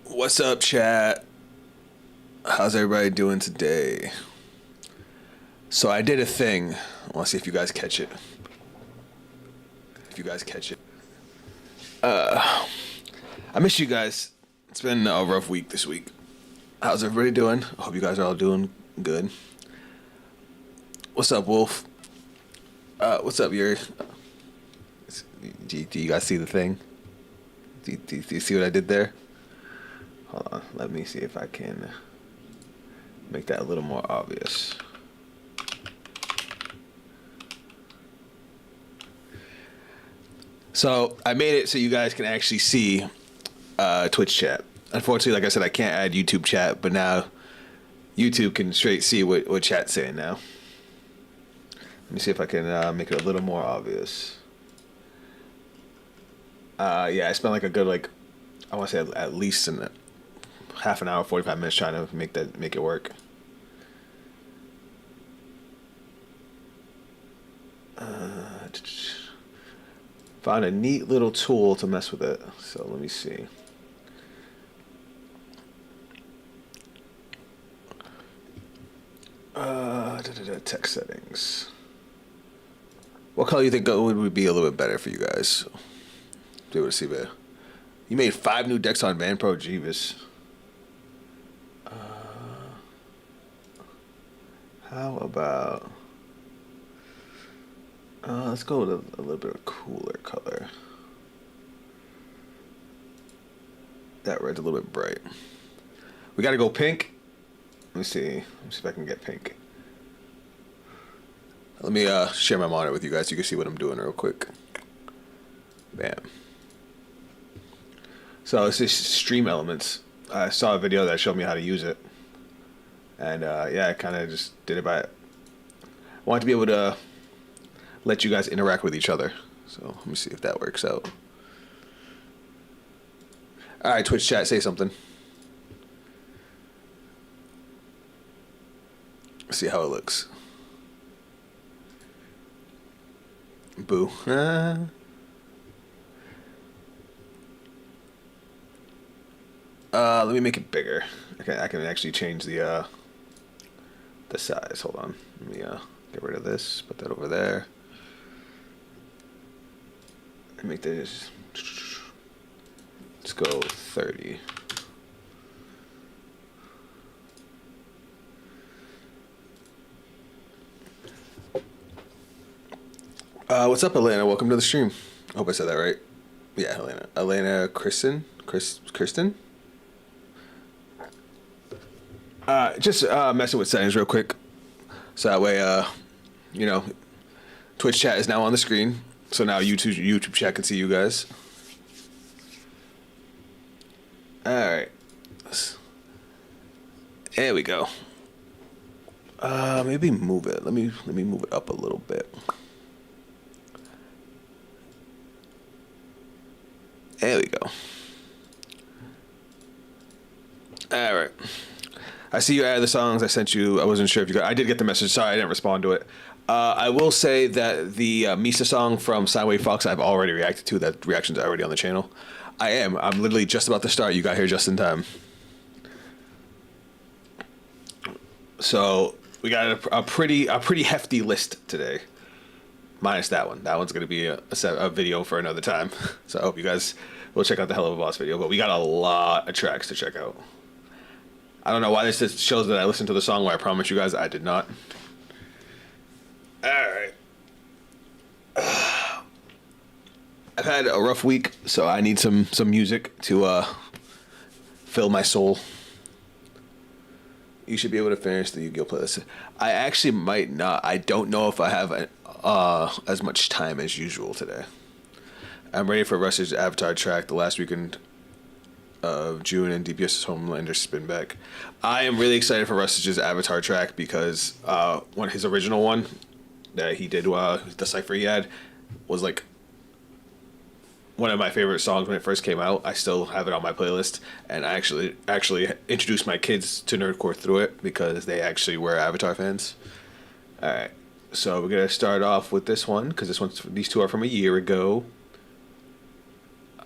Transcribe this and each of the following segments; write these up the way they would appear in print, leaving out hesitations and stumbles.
What's up, chat? How's everybody doing today? So I did a thing. I want to see if you guys catch it. I miss you guys. It's been a rough week this week. How's everybody doing? I hope you guys are all doing good. What's up, Wolf? What's up, Yuri? Do you guys see the thing? Do you see what I did there? Hold on, let me see if I can make that a little more obvious. So I made it so you guys can actually see Twitch chat. Unfortunately, like I said, I can't add YouTube chat, but now YouTube can straight see what chat's saying now. Let me see if I can make it a little more obvious. Yeah, I spent like a good, I want to say at least half an hour, 45 minutes trying to make it work. Found a neat little tool to mess with it. So let me see. Text settings. What color do you think would be a little bit better for you guys? Be able to see better. You made 5 new decks on Van Pro, Jeeves. How about... let's go with a little bit of a cooler color. That red's a little bit bright. We gotta go pink. Let me see if I can get pink. Let me share my monitor with you guys so you can see what I'm doing real quick. Bam. So it's this Stream Elements. I saw a video that showed me how to use it. And yeah, I kind of just did it by it. I want to be able to let you guys interact with each other. So let me see if that works out. All right, Twitch chat, say something. See how it looks. Boo. Let me make it bigger. Okay, I can actually change the size. Hold on. Let me get rid of this. Put that over there. And make this. Let's go 30. What's up, Elena? Welcome to the stream. I hope I said that right. Yeah, Elena. Elena Kristen? Kristen? Just messing with settings real quick. So that way, Twitch chat is now on the screen. So now YouTube chat can see you guys. Alright. There we go. Maybe move it. Let me move it up a little bit. There we go. All right. I see you added the songs I sent you. I wasn't sure if you got. I did get the message. Sorry, I didn't respond to it. I will say that the Misa song from Sideway Fox I've already reacted to. That reaction's already on the channel. I'm literally just about to start. You got here just in time. So we got a pretty hefty list today. Minus that one. That one's going to be a video for another time. So I hope you guys will check out the Hell of a Boss video. But we got a lot of tracks to check out. I don't know why this just shows that I listened to the song where I promise you guys I did not. Alright. I've had a rough week, so I need some music to fill my soul. You should be able to finish the Yu-Gi-Oh playlist. I actually might not. I don't know if I have as much time as usual today. I'm ready for Rush's Avatar track the last weekend of June and DPS's Homelander spin back. I am really excited for Rush's Avatar track because his original one that he did, the cipher he had, was like one of my favorite songs when it first came out. I still have it on my playlist, and I actually introduced my kids to Nerdcore through it because they actually were Avatar fans. All right, so we're gonna start off with this one because these two are from a year ago.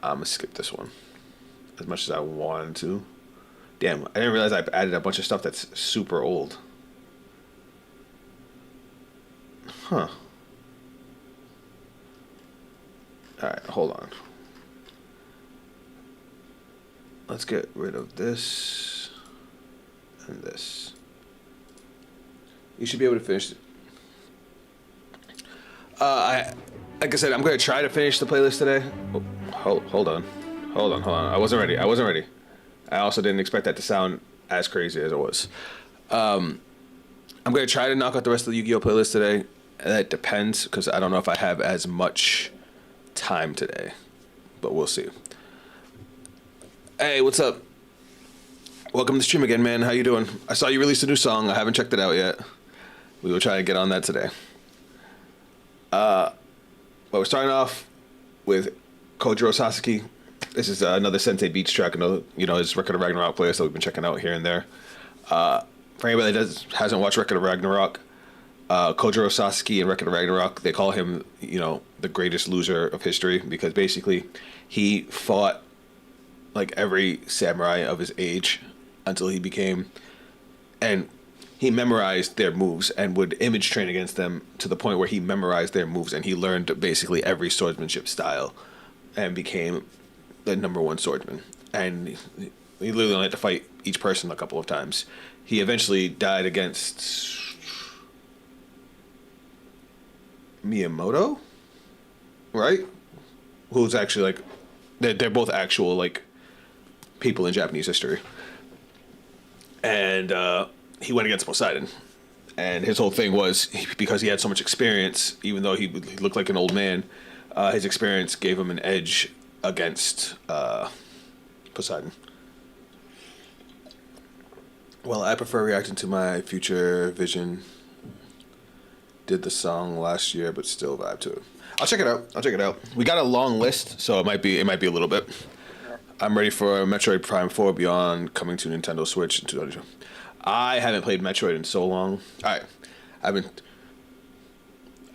I'm gonna skip this one as much as I wanted to. Damn, I didn't realize I added a bunch of stuff that's super old. Huh. Alright, hold on. Let's get rid of this and this. You should be able to finish it. Like I said, I'm going to try to finish the playlist today. Oh, hold on. I wasn't ready. I also didn't expect that to sound as crazy as it was. I'm going to try to knock out the rest of the Yu-Gi-Oh playlist today. That depends, because I don't know if I have as much time today, but we'll see. Hey, what's up? Welcome to the stream again, man. How you doing? I saw you released a new song. I haven't checked it out yet. We will try to get on that today. But we're starting off with Kojiro Sasaki. This is another Sensei Beats track, his Record of Ragnarok playlist that we've been checking out here and there. For anybody that hasn't watched Record of Ragnarok, Kojiro Sasaki in Record of Ragnarok, they call him, the greatest loser of history because basically he fought like every samurai of his age until he became, and he memorized their moves and would image train against them to the point where he memorized their moves and he learned basically every swordsmanship style and became the number one swordsman. And he literally only had to fight each person a couple of times. He eventually died against Miyamoto, right? Who's actually like, they're both actual like people in Japanese history. And he went against Poseidon. And his whole thing was, because he had so much experience, even though he looked like an old man, his experience gave him an edge against Poseidon. Well, I prefer reacting to my future vision. Did the song last year, but still vibe to it. I'll check it out. We got a long list, so it might be a little bit. I'm ready for Metroid Prime 4 Beyond coming to Nintendo Switch in 2022. I haven't played Metroid in so long. All right, I've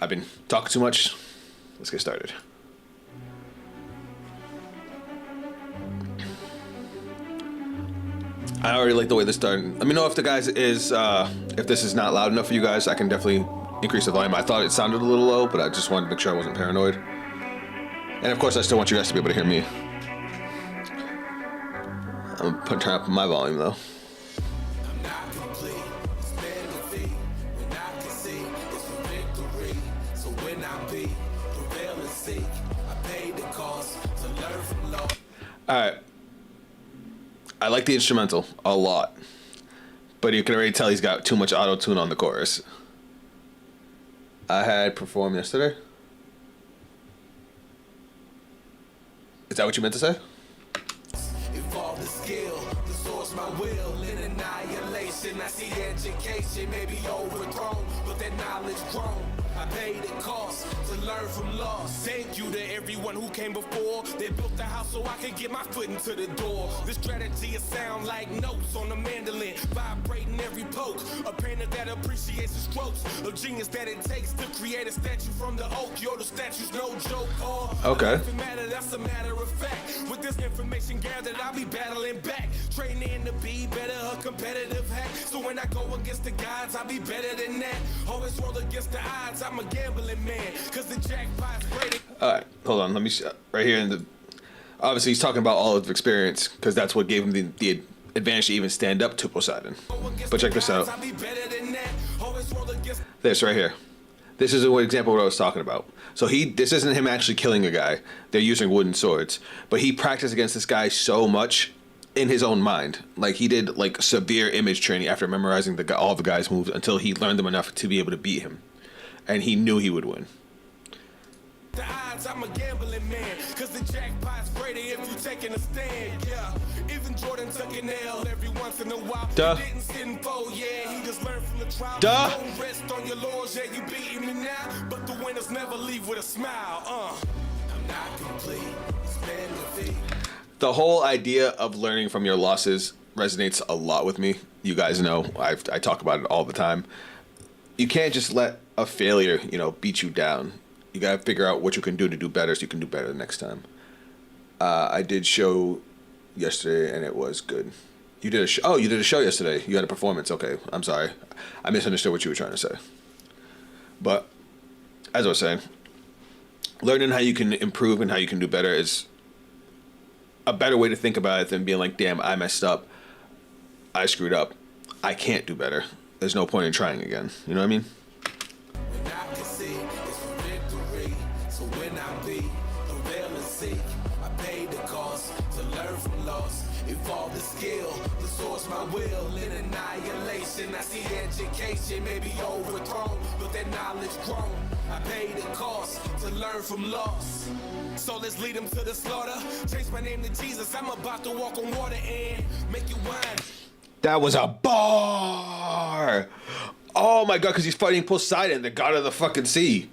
been talking too much. Let's get started. I already like the way this started. Let me know if if this is not loud enough for you guys. I can definitely increase the volume. I thought it sounded a little low, but I just wanted to make sure I wasn't paranoid. And of course, I still want you guys to be able to hear me. I'm gonna turn up my volume though. All right. I like the instrumental a lot, but you can already tell he's got too much auto-tune on the chorus. I had performed yesterday. Is that what you meant to say? Evolve the skill, the source my will in annihilation. I see education may be overthrown, but that knowledge grown. I paid the cost to learn from loss. Thank you to everyone who came before. They built the house so I could get my foot into the door. The strategy is sound like notes on a mandolin, vibrating every poke. A painter that appreciates the strokes of genius that it takes to create a statue from the oak. Yo, the statue's no joke. Okay. Matter, that's a matter of fact. With this information gathered, I'll be battling back, training to be better, a competitive hack. So when I go against the gods, I'll be better than that. Always roll against the odds. I'm a gambling man, cause the jackpot's great. Alright, hold on, let me right here in the obviously he's talking about all of his experience, because that's what gave him the advantage to even stand up to Poseidon. But check this out. This right here. This is an example of what I was talking about. So this isn't him actually killing a guy. They're using wooden swords. But he practiced against this guy so much in his own mind. Like, he did like severe image training after memorizing all the guy's moves until he learned them enough to be able to beat him. And he knew he would win. The odds, I'm a gambling man, cause the jackpot's greater if you taking a stand. Yeah, even Jordan took an L every once in a while. Duh. He didn't sit and fold, yeah, he just learned from the trial. Duh. Don't rest on your laurels, yeah, you beating me now, but the winners never leave with a smile. I'm not complete. Spend the fee. The whole idea of learning from your losses resonates a lot with me. You guys know I talk about it all the time. You can't just let a failure, beat you down. You gotta figure out what you can do to do better so you can do better the next time. I did show yesterday and it was good. You did a show. Oh, you did a show yesterday. You had a performance. Okay, I'm sorry. I misunderstood what you were trying to say. But as I was saying, learning how you can improve and how you can do better is a better way to think about it than being like, damn, I messed up. I screwed up. I can't do better. There's no point in trying again. You know what I mean? Evolve the skill, the source my will in annihilation. I see education may be overthrown, but that knowledge grown. I paid the cost to learn from loss. So let's lead them to the slaughter. Change my name to Jesus. I'm about to walk on water and make you wine. That was a bar. Oh my god, because he's fighting Poseidon, the god of the fucking sea.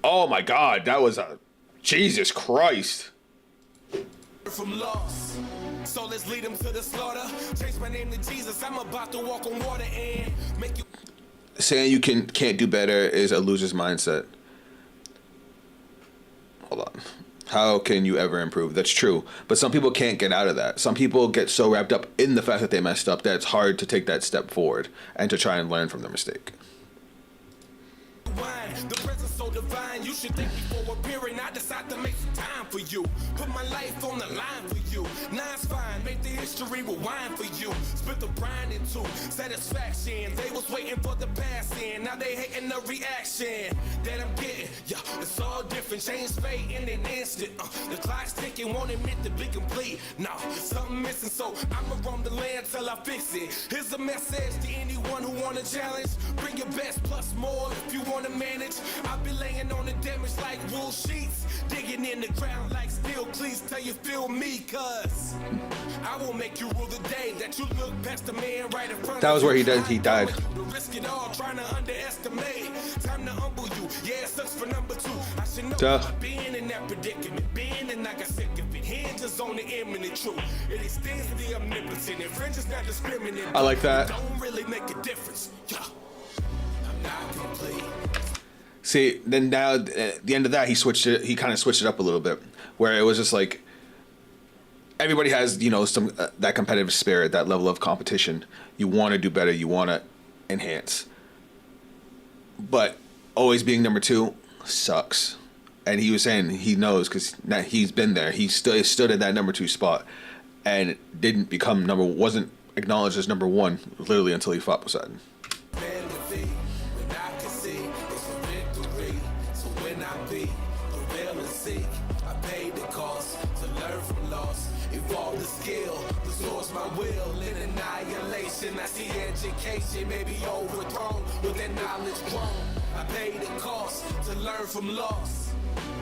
Oh my god, that was a Jesus Christ. From loss. So let's lead them to the slaughter. Change my name to Jesus. I'm about to walk on water and make you. Saying you can't do better is a loser's mindset. Hold on. How can you ever improve? That's true. But some people can't get out of that. Some people get so wrapped up in the fact that they messed up that it's hard to take that step forward and to try and learn from their mistake. The presence so divine, you should think before appearing. I decide to make some time for you. Put my life on the line for you. Now it's fine, make the history rewind for you. Split the brine into satisfaction. They was waiting for the passing, now they hating the reaction that I'm getting. Yeah, it's all different, change fate in an instant. The clock's ticking, won't admit to be complete. No, something missing, so I'ma roam the land till I fix it. Here's a message to anyone who wanna challenge. Bring your best plus more if you wanna manage. I'll be laying on the damage like wool sheets, digging in the ground like steel cleats till you feel me, cuz I will make you rule the day that you look past the man right in front. That was where he died. Risk it all, trying to underestimate. Time to humble you. Yeah, it sucks for number two. I should know being in that predicament, being and like I said, if it hinges on the imminent truth, it extends to the omnipotent. If French is not discriminating, I like that. Don't really make a difference. Yeah. I'm not complete. See, then now at the end of that, he kind of switched it up a little bit, where it was just like everybody has, you know, some that competitive spirit, that level of competition. You want to do better, you want to enhance, but always being number two sucks. And he was saying he knows because he's been there. He stood at that number two spot and didn't become wasn't acknowledged as number one literally until he fought Poseidon. Evolve the skill, the source my will in annihilation. I see education may be overthrown with that knowledge grown. I paid the cost to learn from loss.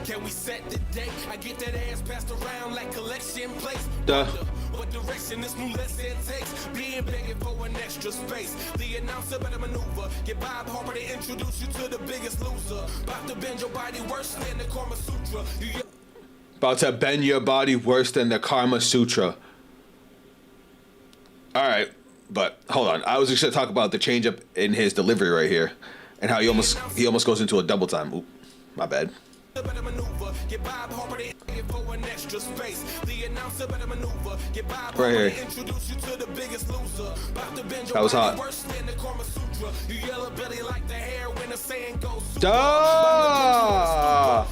Can we set the date? I get that ass passed around like collection plates. Duh. What direction this new lesson takes? Being begging for an extra space. The announcer better maneuver. Get Bob Harper to introduce you to the biggest loser. About to bend your body worse than the Karma Sutra. About to bend your body worse than the Karma Sutra. All right, but hold on. I was just gonna talk about the change up in his delivery right here, and how he almost goes into a double time. Oop, my bad. Right here. That was hot. Duh!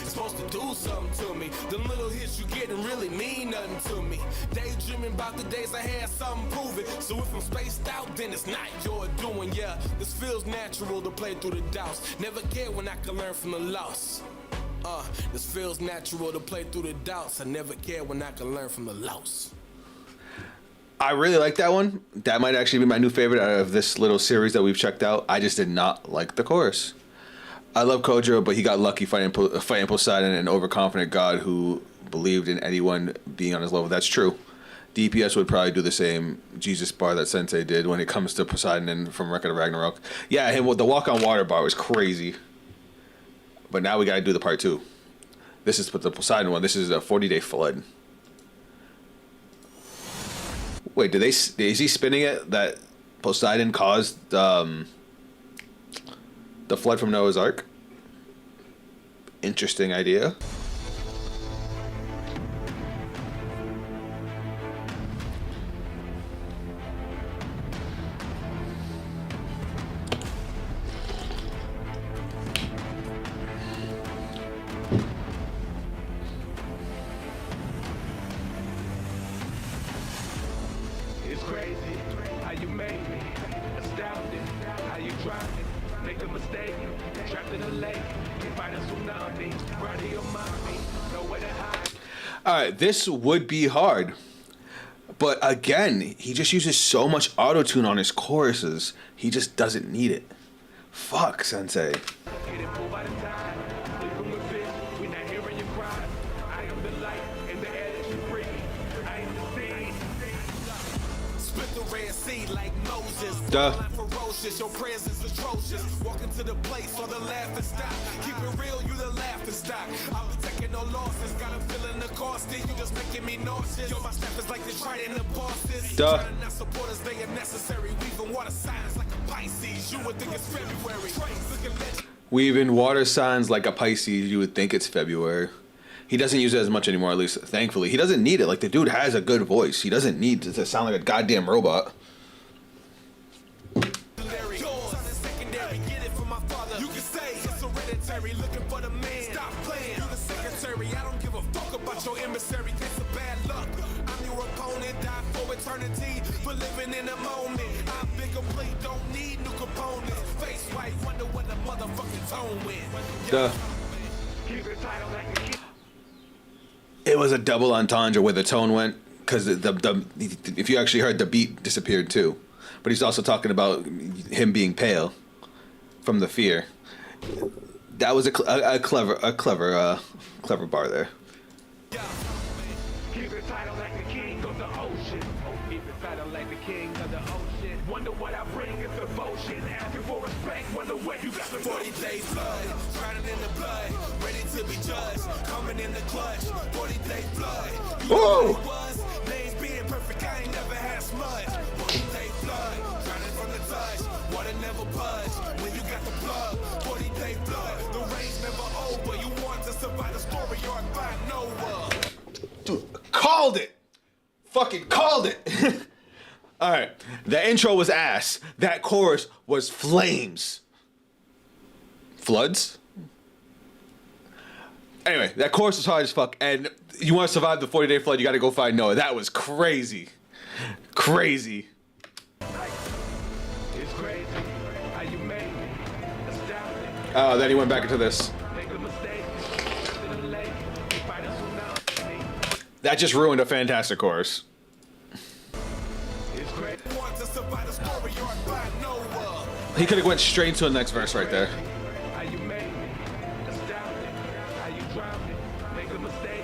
Supposed to do something to me. The little hits you getting really mean nothing to me. Daydreaming about the days I had something proven. So if I'm spaced out, then it's not your doing. Yeah, this feels natural to play through the doubts. Never care when I can learn from the loss. This feels natural to play through the doubts. I never care when I can learn from the loss. I really like that one. That might actually be my new favorite out of this little series that we've checked out. I just did not like the chorus. I love Kojiro, but he got lucky fighting Poseidon, an overconfident god who believed in anyone being on his level. That's true. DPS would probably do the same Jesus bar that Sensei did when it comes to Poseidon and from Record of Ragnarok. Yeah, him with the walk on water bar was crazy. But now we gotta do the part two. This is the Poseidon one. This is a 40-day flood. Wait, is he spinning it that Poseidon caused the flood from Noah's Ark? Interesting idea. It's crazy how you made me astounded, how you tried to make a mistake, trapped in a lake, fight a tsunami, right in your mind, nowhere to hide. All right, this would be hard, but again, he just uses so much auto-tune on his choruses. He just doesn't need it. Fuck, Sensei. Duh. Your presence atrocious. Walking to the place or the laughing stock. Keep it real, you the laughing stock. I'll be taking no losses. Got a feeling the cost. You just making me nauseous. Yo, my staff is like the trident of bosses. Duh. Trying to not support us, they are necessary. Weaving water signs like a Pisces. You would think it's February. Weaving water signs like a Pisces. You would think it's February. He doesn't use it as much anymore, at least thankfully. He doesn't need it. Like, the dude has a good voice. He doesn't need to sound like a goddamn robot. Looking for the man. Stop playing. You the secretary. I don't give a fuck about your emissary. It's a bad luck. I'm your opponent. Die for eternity. For living in the moment. I'm big complete. Don't need new components. Face white. Wonder what the motherfucking tone went. Duh. It was a double entendre where the tone went, because if you actually heard, the beat disappeared too. But he's also talking about him being pale from the fear. That was a clever bar there. Keep it title like the king of the ocean. Keep it title like the king of the ocean. Wonder what I bring is devotion. Asking for respect. Wonder what you got the 40-day flood. Drowning in the blood. Ready to be judged. Coming in the clutch. 40-day flood. Oh! Names being perfect. I ain't never had smudge. 40-day flood. Drowning from the touch. Water never budge. When you got the plug. 40-day Called it. Fucking called it. All right. The intro was ass. That chorus was flames. Floods? Anyway, that chorus was hard as fuck. And you want to survive the 40-day flood, you got to go find Noah. That was crazy. Crazy. It's crazy how you made me astounding. Oh, then he went back into this. Make a mistake. That just ruined a fantastic chorus. It's crazy. Want to survive the story arc by Noah. He could have went straight to the next verse right there. How you made me astounding. How you drowned it. Make a mistake.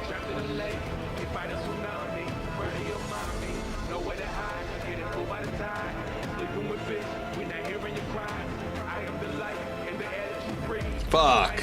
Trapped in a lake. You fight a tsunami. Where do you mind me? Nowhere to hide. Getting full by the tide. Sleeping with bitch. We not hearing your cries. I am the light in the air that you breathe. Fuck.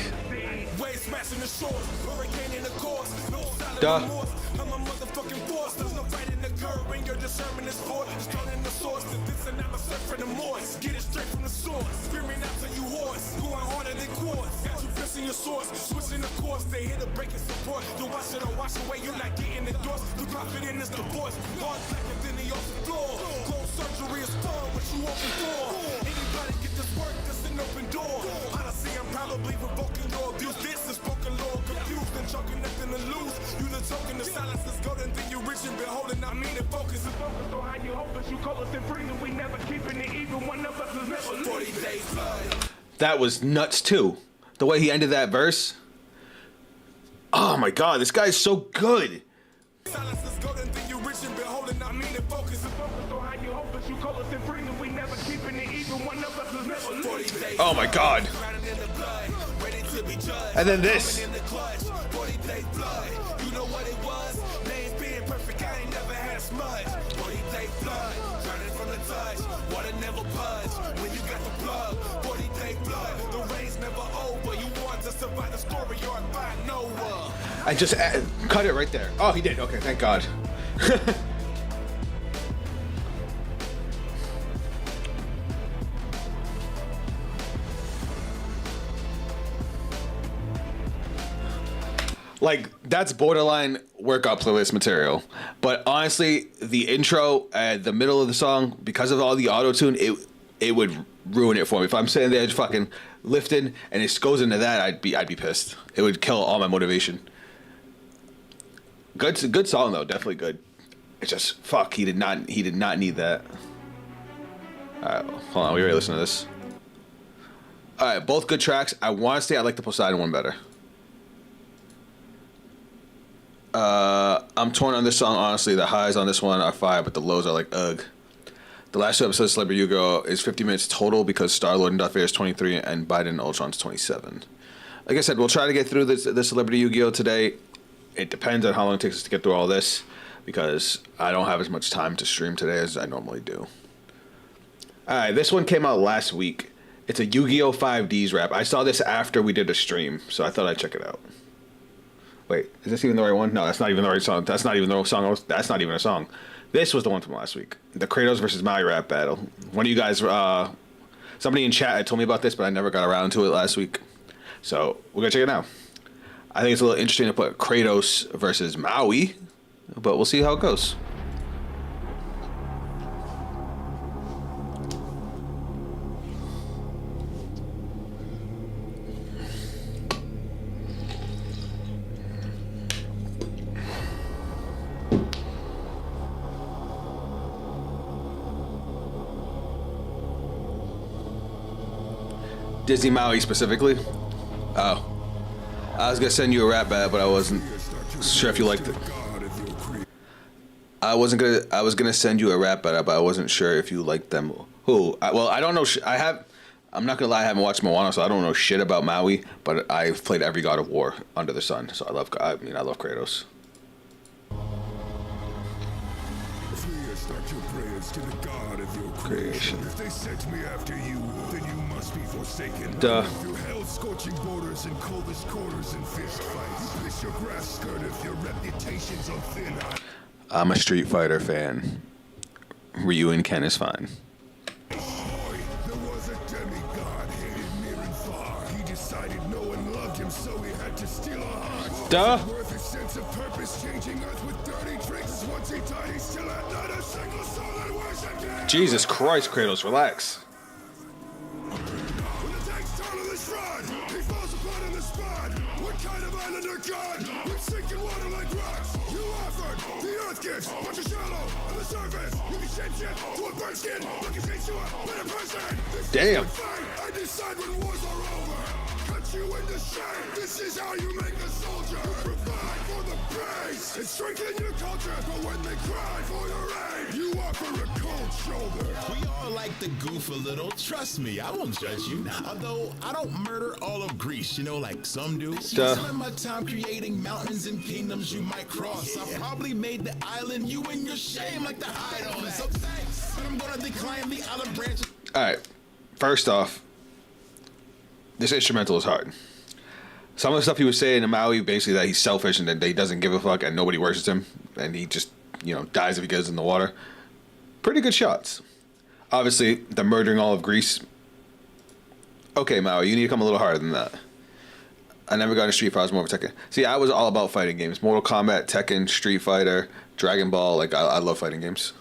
Wave smashing the shores. Hurricane in the course. No silent Duh. remorse. I'm a motherfucking force. There's no fight in the curve. And your discernment is for. Strong in the source. This and I'm a search for the moist. Get it straight from the source. Screaming out to you horse. Going harder than quartz. Got you pissing your source. Switching the course. They hit a break and support. You wash it or wash away. You're not getting endorsed. The confident is the voice. Hard blacker than the ocean floor. Closed surgery is fun. What you open for? Anybody get this work? This an open door. Honestly, I'm probably revoking your abuse. This is spoken law. Confused and choking, nothing to lose. You the token. The silence is golden. Then you rich and beholding. I mean it. Focus and focus on how you hopeless. You call us and freezing. We never keeping it even. One of us is never 40 days flood. That was nuts too. The way he ended that verse. Oh my god, this guy's so good. Silence is golden. Then you rich and beholding. I mean it. Focus and focus on how you hopeless. You call us and freezing. We never keeping it even. One of us is never 40 days. Oh my god. And then this. You know what it was? Names being perfect, I ain't never had smudge. 40-day flood, turning from the touch. Water never budge when you got the plug. 40-day flood, the rain's never over. You want to survive the story arc by Noah. I just cut it right there. Oh, he did. Okay, thank God. Like, that's borderline workout playlist material. But honestly, the intro at the middle of the song, because of all the auto-tune, it would ruin it for me. If I'm sitting there just fucking lifting and it goes into that, I'd be pissed. It would kill all my motivation. Good song though, definitely good. It's just fuck, he did not need that. Alright, hold on, we already listened to this. Alright, both good tracks. I wanna say I like the Poseidon one better. I'm torn on this song, honestly. The highs on this one are fire, but the lows are like, ugh. The last two episodes of Celebrity Yu-Gi-Oh! Is 50 minutes total because Star-Lord and Darth Vader is 23 and Biden and Ultron's 27. Like I said, we'll try to get through the Celebrity Yu-Gi-Oh! Today. It depends on how long it takes us to get through all this because I don't have as much time to stream today as I normally do. Alright, this one came out last week. It's a Yu-Gi-Oh! 5Ds rap. I saw this after we did a stream, so I thought I'd check it out. Wait, is this even the right one? No, that's not even the right song. That's not even the song. That's not even a song. This was the one from last week. The Kratos versus Maui rap battle. One of you guys, somebody in chat had told me about this, but I never got around to it last week. So we're going to check it out. I think it's a little interesting to put Kratos versus Maui, but we'll see how it goes. Disney Maui specifically. Oh, I was gonna send you a rap bat, but I wasn't sure if you liked it. I was gonna send you a rap bat, but I wasn't sure if you liked them. Who? Well, I don't know. I'm not gonna lie. I haven't watched Moana, so I don't know shit about Maui. But I've played every God of War under the sun, so I love Kratos. Start your prayers to the God of your creation. If they set me after you, then you must be forsaken. Duh. Through hell's scorching borders and coldest quarters and fist fights. Miss your grass skirt if your reputation's on thin ice. I'm a Street Fighter fan. Ryu and Ken is fine. Boy, there was a demigod hated near and far. He decided no one loved him him, so he had to steal a heart. Duh. Worth his sense of purpose, changing Earth with dirty tricks. Once he died, he still had not a single soul that worshipped him. Jesus Christ, Kratos, relax. When the tanks turn on the shrine, he falls apart on the spot. What kind of islander god would sink in water like rocks? You offered the earth gifts, but you're shallow on the surface. You can shape shit to a burnt skin, but you change to a better person. This Damn. is the fight. I decide when wars are over. Cut you into shape. This is how you make a soldier. You provide for the base and strengthen your culture. But when they cry for your aid, you offer a cold shoulder. We all like to goof a little. Trust me, I won't judge you. Although I don't murder all of Greece, you know, like some do. Duh. Spend my time creating mountains and kingdoms you might cross. I probably made the island you and your shame like to hide on. So thanks, but I'm gonna decline the olive branch. All right. First off, this instrumental is hard. Some of the stuff he was saying to Maui, basically that he's selfish and that he doesn't give a fuck and nobody worships him and he just, dies if he gets in the water. Pretty good shots. Obviously, the murdering all of Greece. Okay, Maui, you need to come a little harder than that. I never got into Street Fighter. I was more of a Tekken. See, I was all about fighting games. Mortal Kombat, Tekken, Street Fighter, Dragon Ball. Like, I love fighting games.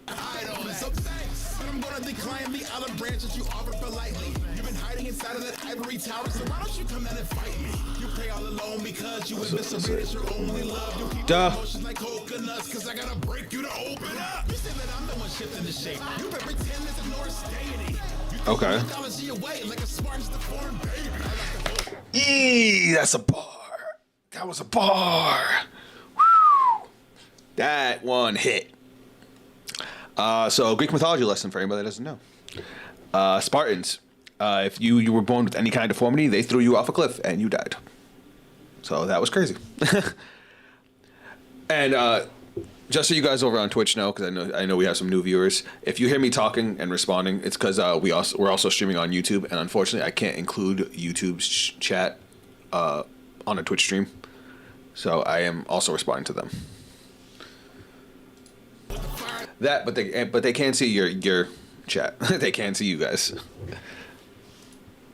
Hide on. So thanks, but I'm gonna decline the olive branch that you offer politely. You've been hiding inside of that ivory tower, so why don't you come down and fight me? You pray all alone because you would miss a bit. It's your only love. You keep Duh. your emotions like coconuts, cause I gotta break you to open up. You say that I'm the one shifting the shape. You better pretend there's a Norse deity. Okay. Mythology away like a Spartan's the foreign baby. I like the Eee, that's a bar. That was a bar. Whew. That one hit. So Greek mythology lesson for anybody that doesn't know. Spartans, if you were born with any kind of deformity, they threw you off a cliff and you died. So that was crazy. And just so you guys over on Twitch know, because I know we have some new viewers. If you hear me talking and responding, it's because we're also streaming on YouTube, and unfortunately, I can't include YouTube's chat on a Twitch stream. So I am also responding to them. But they can see your chat. They can see you guys.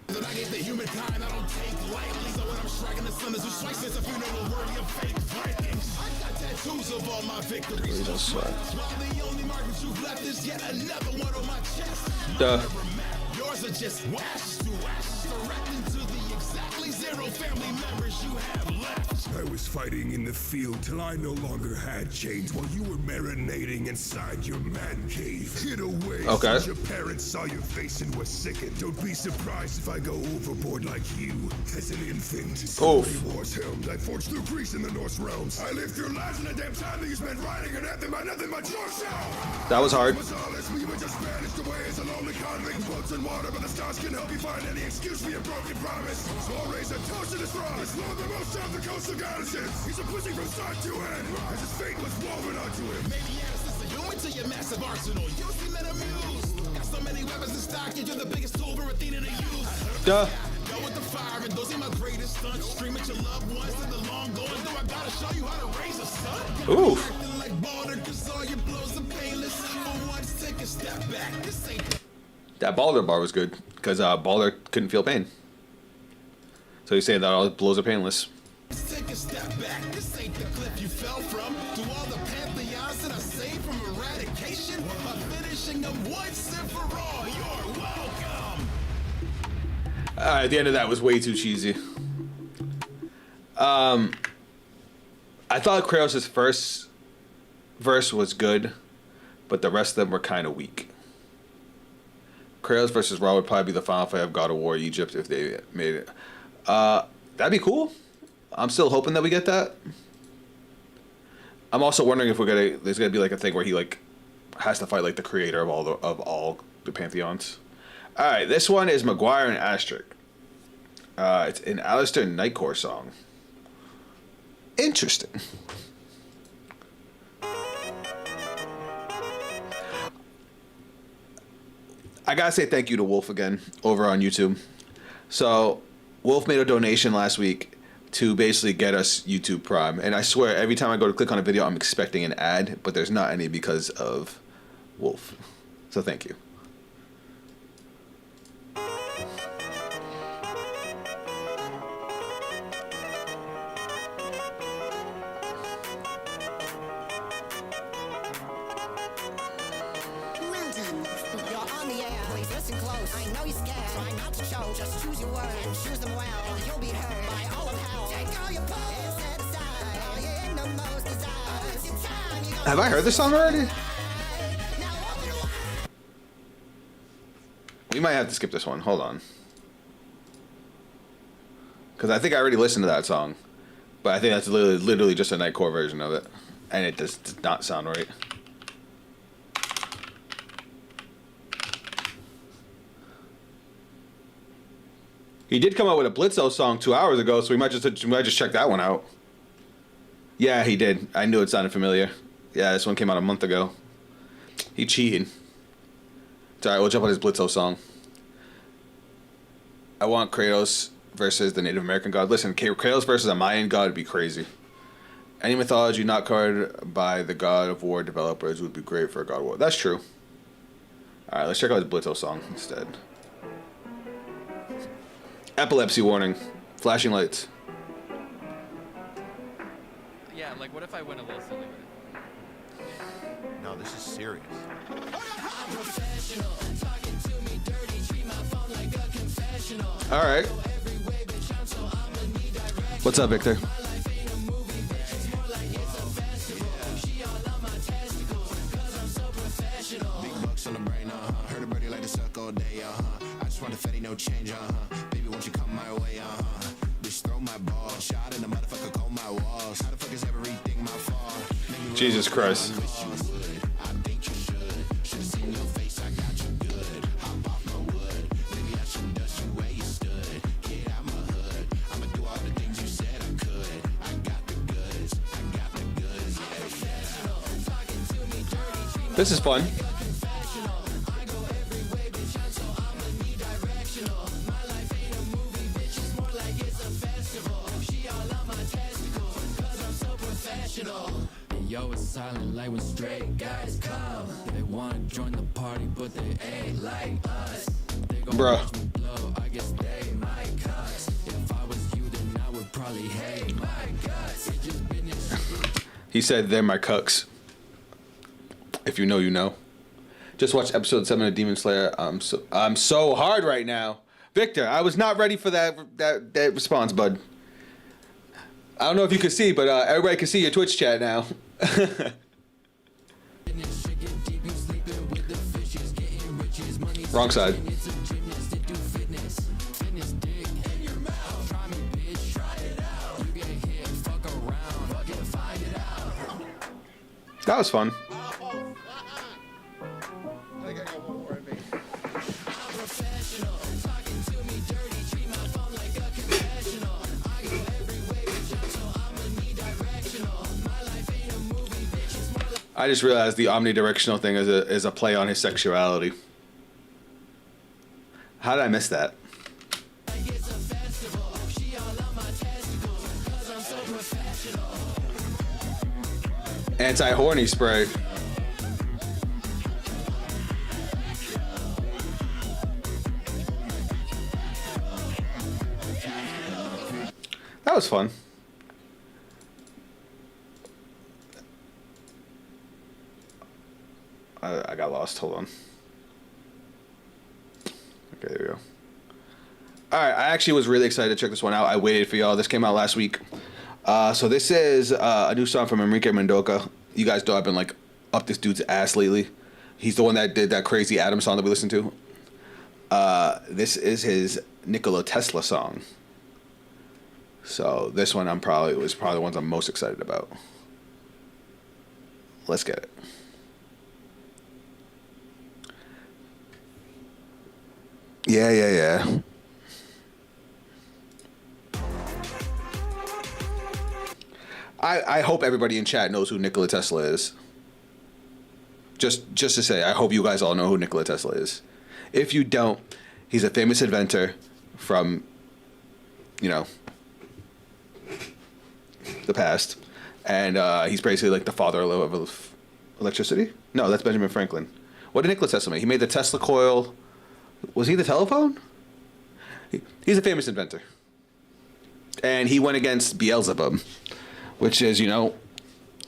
I get the humankind I don't take lightly. So when I'm striking the sun, there's a slice as if you know the worthy of fake Vikings. I got tattoos of all my victories. Don't sweat. While the only markers you've left is yet another one on my chest. Duh. Yours are just ashes to ashes, direct into the exactly zero family members you have left. I was fighting in the field till I no longer had chains while you were marinating inside your man cave. Get away Okay. since your parents saw your face and were sickened. Don't be surprised if I go overboard like you. As an infant, so Oof. many wars helmed. I forged through Greece and the Norse realms. I lived through lives in a damn time that you spent writing an anthem by nothing but yourself. That was hard. Was all as we were just vanished away as a lonely convict. Boats and water, but the stars can help you find any excuse for your broken promise. So I'll raise a toast to this rock. This love the most of the coastal goddesses. He's a pussy from start to end, as his fate was woven onto him. Maybe yes, it's a human to your massive arsenal. You seem that amused. Got so many weapons in stock, you're the biggest tool for Athena to use. Duh. Go with the fire, and those are my greatest stunts. Stream at your loved ones in the long going. Do I gotta show you how to raise a son? Oof. Acting like Balder, cause all your blows are painless. For once, take a step back. This ain't That Balder bar was good because Balder couldn't feel pain. So he's saying that all his blows are painless. Take a step back. This ain't the cliff you fell from. To all the pantheons that I saved from eradication, by finishing them once and for all. You're welcome. The end of that was way too cheesy. I thought Kratos' first verse was good, but the rest of them were kind of weak. Kratos versus Ra would probably be the final fight of God of War Egypt if they made it. That'd be cool. I'm still hoping that we get that. I'm also wondering if there's gonna be like a thing where he like has to fight like the creator of all the pantheons. All right, this one is Maguire and Asterisk. It's an Alistair Nightcore song. Interesting. I gotta say thank you to Wolf again over on YouTube. So Wolf made a donation last week to basically get us YouTube Prime. And I swear, every time I go to click on a video, I'm expecting an ad, but there's not any because of Wolf. So thank you. Have I heard this song already? We might have to skip this one. Hold on. Because I think I already listened to that song. But I think that's literally just a Nightcore version of it. And it does not sound right. He did come out with a Blitzo song 2 hours ago, so we might just check that one out. Yeah, he did. I knew it sounded familiar. Yeah, this one came out a month ago. He cheated. It's alright, we'll jump on his Blitzo song. I want Kratos versus the Native American god. Listen, Kratos versus a Mayan god would be crazy. Any mythology not covered by the God of War developers would be great for a God of War. That's true. Alright, let's check out his Blitzo song instead. Epilepsy warning. Flashing lights. Yeah, like what if I went a little silly with it? No, this is serious. Alright. What's up, Victor? Big bucks on the brain, heard a birdie like to suck all day, I just want the fatty, no change, baby, won't you come my way, bitch, throw my ball, shot in the motherfucker, call my walls. How the fuck is everything my fault? Jesus Christ. This is fun. Yo, it's silent like when straight guys come. They wanna join the party, but they ain't like us. They gon' Bruh. watch me blow, I guess they might cuss. If I was you, then I would probably hate my guts. It just been He said they're my cucks. If you know, you know. Just watched episode 7 of Demon Slayer. I'm so hard right now. Victor, I was not ready for that response, bud. I don't know if you can see, but everybody can see your Twitch chat now. Wrong side. That was fun. I just realized the omnidirectional thing is a play on his sexuality. How did I miss that? Anti-horny spray. That was fun. I got lost. Hold on. Okay, there we go. Alright, I actually was really excited to check this one out. I waited for y'all. This came out last week. So this is a new song from Enrique Mendoza. You guys know I've been like up this dude's ass lately. He's the one that did that crazy Adam song that we listened to. This is his Nikola Tesla song. So this one was probably the ones I'm most excited about. Let's get it. Yeah. I hope everybody in chat knows who Nikola Tesla is. Just to say, I hope you guys all know who Nikola Tesla is. If you don't, he's a famous inventor from, the past. And he's basically like the father of electricity. No, that's Benjamin Franklin. What did Nikola Tesla make? He made the Tesla coil. Was he the telephone? He's a famous inventor. And he went against Beelzebub, which is,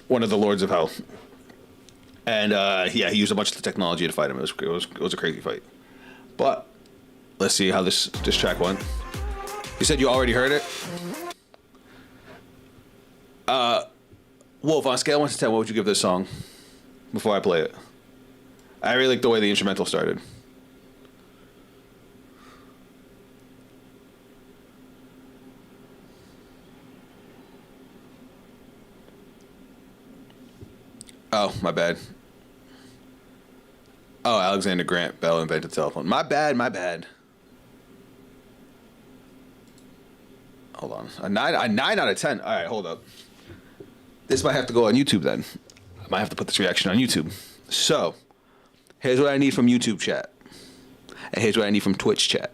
one of the lords of hell. And, he used a bunch of the technology to fight him. It was a crazy fight. But let's see how this track went. You said you already heard it? Wolf, on a scale of 1 to 10, what would you give this song before I play it? I really like the way the instrumental started. Oh, my bad. Oh, Alexander Grant Bell invented the telephone. My bad. Hold on. A 9 out of 10. All right, hold up. This might have to go on YouTube then. I might have to put this reaction on YouTube. So, here's what I need from YouTube chat. And here's what I need from Twitch chat.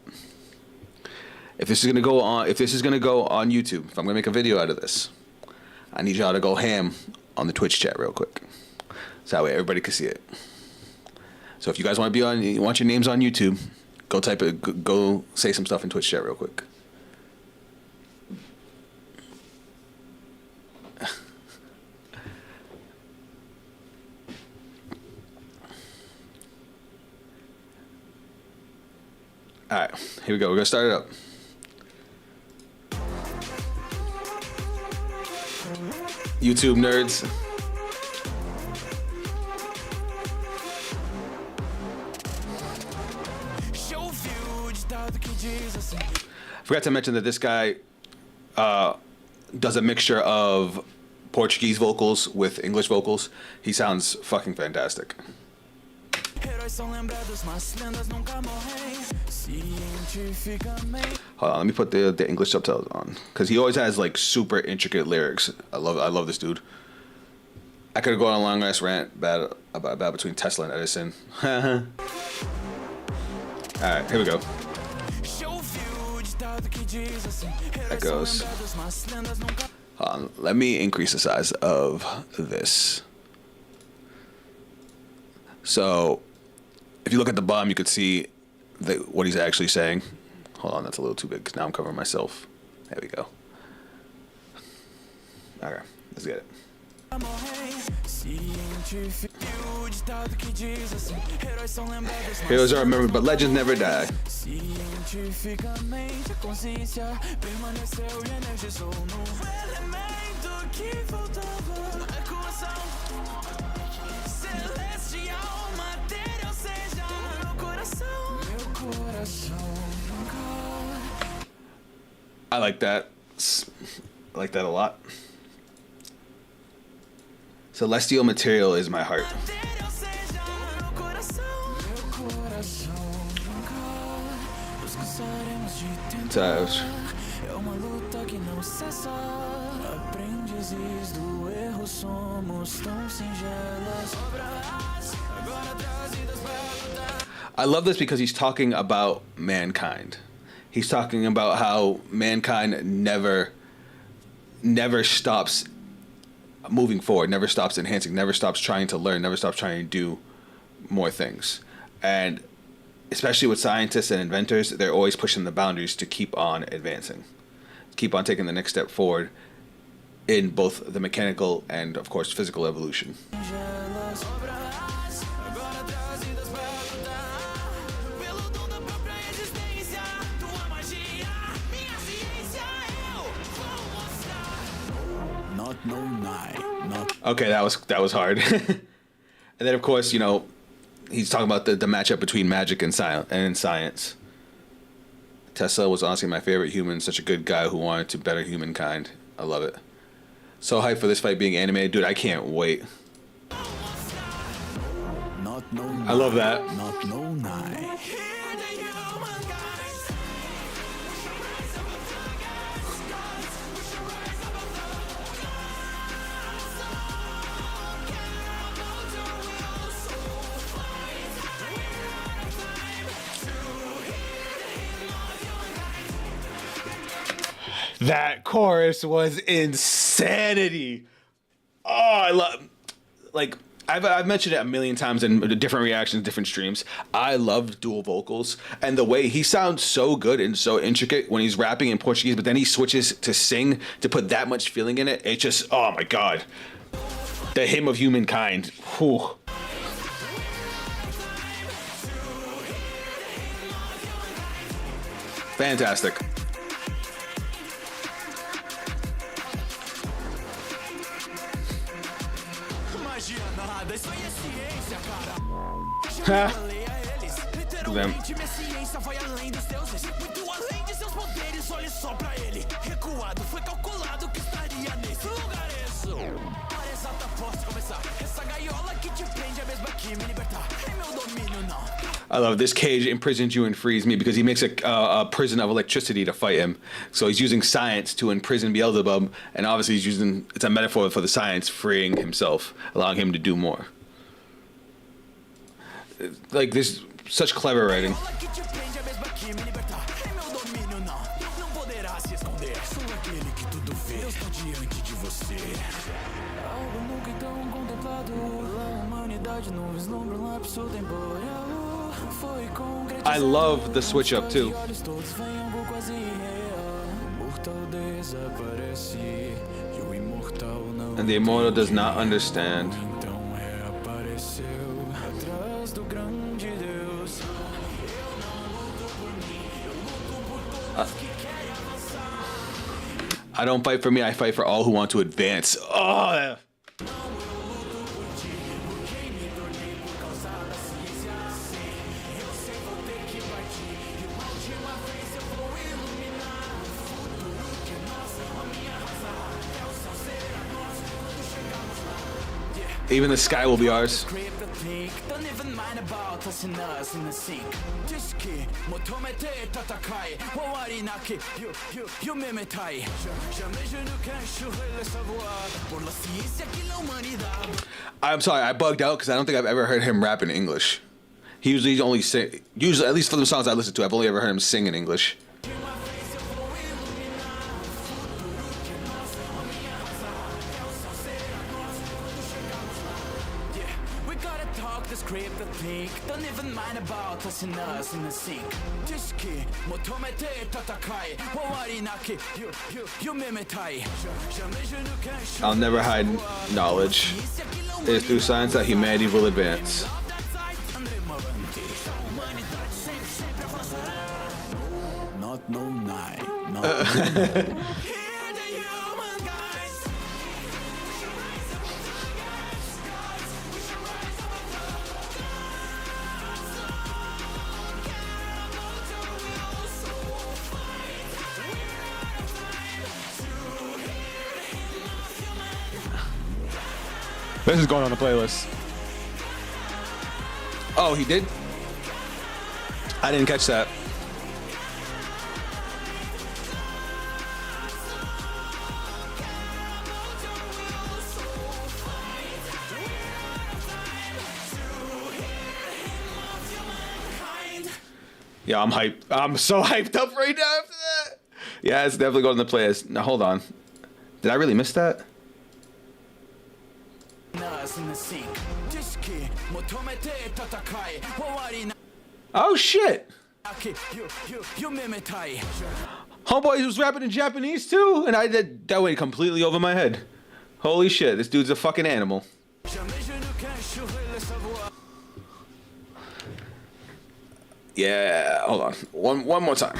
If this is gonna go on YouTube, if I'm gonna make a video out of this, I need y'all to go ham on the Twitch chat real quick. So that way everybody can see it. So if you guys want your names on YouTube, go type it, go say some stuff in Twitch chat real quick. All right, here we go. We're gonna start it up. YouTube nerds. Forgot to mention that this guy does a mixture of Portuguese vocals with English vocals. He sounds fucking fantastic. Hold on, let me put the English subtitles on, because he always has like super intricate lyrics. I love this dude. I could have gone on a long ass rant about between Tesla and Edison. All right, here we go. That goes. Hold on, let me increase the size of this. So, if you look at the bottom, you could see what he's actually saying. Hold on, that's a little too big, because now I'm covering myself. There we go. Okay, let's get it. Heroes are remembered, but legends never die. I like that. I like that a lot. Celestial material is my heart. I love this because he's talking about mankind. He's talking about how mankind never stops moving forward, never stops enhancing, never stops trying to learn, never stops trying to do more things. And especially with scientists and inventors, they're always pushing the boundaries to keep on advancing, keep on taking the next step forward in both the mechanical and, of course, physical evolution. Okay, that was hard. And then, of course, he's talking about the matchup between magic and science. Tesla was honestly my favorite human, such a good guy who wanted to better humankind. I love it. So hyped for this fight being animated. Dude, I can't wait. I love that. That chorus was insanity. Oh, I love, I've mentioned it a million times in different reactions, different streams. I love dual vocals, and the way he sounds so good and so intricate when he's rapping in Portuguese, but then he switches to sing to put that much feeling in it. It just, oh my God. The hymn of humankind. Whew. Fantastic. nada, isso aí é ciência, cara. Ha. Literalmente, minha ciência vai além dos deuses, muito além de seus poderes. Olhe só pra ele, recuado, foi calculado que estaria nesse lugar. Isso. Hora exata após começar. Essa gaiola que te prende é a mesma que me libertar. É meu domínio, não. I love this cage imprisons you and frees me because he makes a prison of electricity to fight him. So he's using science to imprison Beelzebub, and obviously it's a metaphor for the science freeing himself, allowing him to do more. Like, this such clever writing. Gaiola que te prende é a mesma que me libertar. É meu domínio, não. Não poderá se esconder. Sou aquele que tudo vê. Deus está diante de você. Algo nunca então contemplado. A humanidade não vislumbra lapso temporal. I love the switch up too. And the immortal does not understand. I don't fight for me, I fight for all who want to advance. Oh! Even the sky will be ours. Don't even mind about us and us in the sink. Tishiki, motomete tatakai. Wawari naki, you memetai. Jamais je ne cache le savoir. Por la ciencia que la humanidad. I'm sorry, I bugged out because I don't think I've ever heard him rap in English. He usually only sing. Usually, at least for the songs I listen to, I've only ever heard him sing in English. Don't even mind about us and us in the sink. Tishiki, motomete tatakai. Wawari naki, you memetai. Jamais je ne cache. I'll never hide knowledge. It is through science that humanity will advance. Not no night. No. This is going on the playlist. Oh, he did? I didn't catch that. Yeah, I'm hyped. I'm so hyped up right now after that. Yeah, it's definitely going on the playlist. Now, hold on. Did I really miss that? Oh shit! Homeboy was rapping in Japanese too, and that went completely over my head. Holy shit, this dude's a fucking animal. Yeah, hold on. One more time.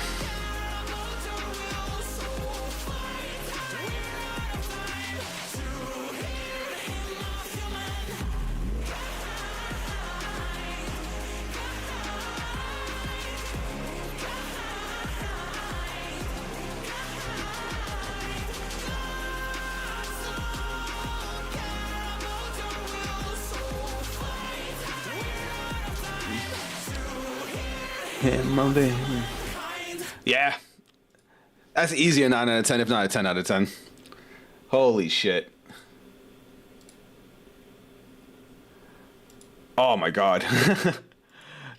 Yeah. That's easy a 9 out of 10, if not a 10 out of 10. Holy shit. Oh my god.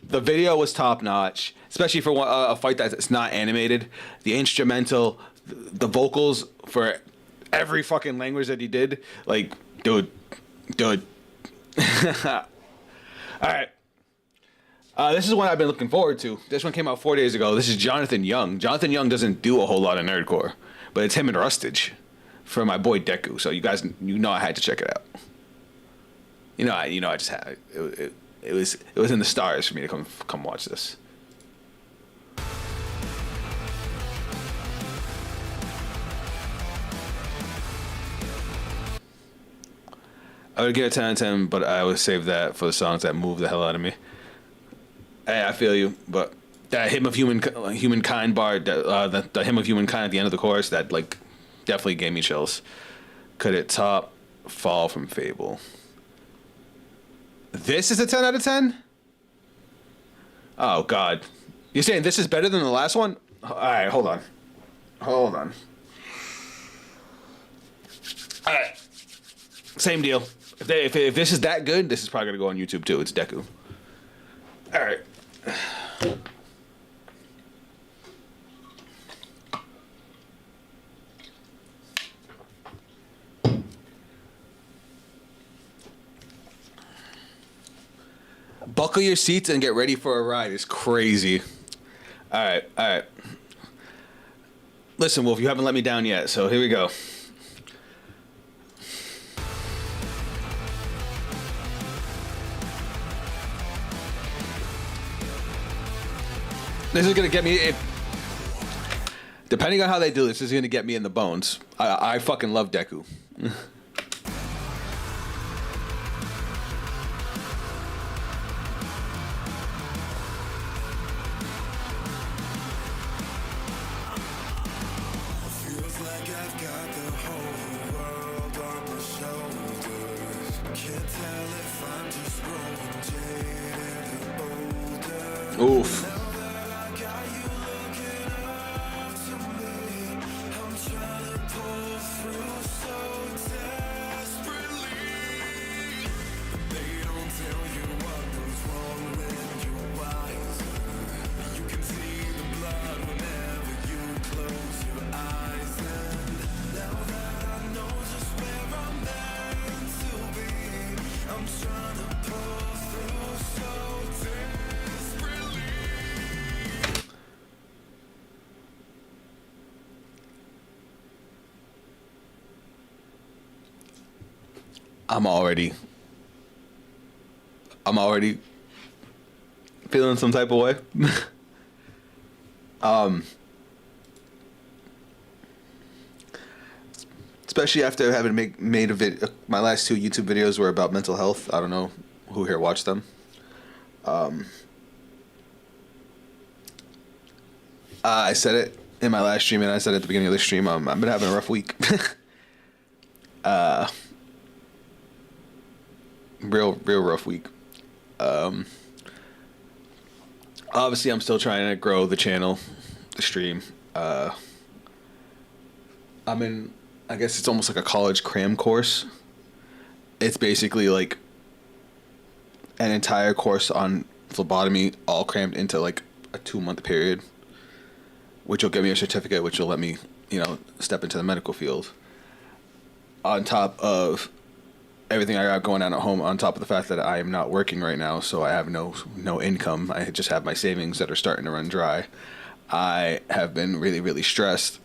The video was top notch, especially for a fight that's not animated. The instrumental, the vocals for every fucking language that he did. Like, dude. Alright. This is one I've been looking forward to. This one came out 4 days ago. This is Jonathan Young. Jonathan Young doesn't do a whole lot of nerdcore, but it's him and Rustage for my boy Deku. So you guys, I had to check it out. I just had it. It was in the stars for me to come watch this. I would give it 10 out of 10, but I would save that for the songs that move the hell out of me. Hey, I feel you, but that hymn of humankind bar, the hymn of humankind at the end of the chorus, that like definitely gave me chills. Could it top Fall from Fable? This is a 10 out of 10? Oh, God. You're saying this is better than the last one? All right, hold on. All right. Same deal. If this is that good, this is probably going to go on YouTube, too. It's Deku. All right. Buckle your seats and get ready for a ride. It's crazy. All right. Listen, Wolf, you haven't let me down yet, so here we go. This is going to get me... Depending on how they do this is going to get me in the bones. I fucking love Deku. Oof. I'm already feeling some type of way. Especially after having made a video. My last 2 YouTube videos were about mental health. I don't know who here watched them. I said it in my last stream, and I said it at the beginning of the stream. I've been having a rough week. Real rough week. Obviously, I'm still trying to grow the channel, the stream. I'm in, I guess it's almost like a college cram course. It's basically like an entire course on phlebotomy, all crammed into like a 2-month period, which will give me a certificate, which will let me, step into the medical field. On top of everything I got going on at home, on top of the fact that I am not working right now, so I have no income. I just have my savings that are starting to run dry. I have been really, really stressed.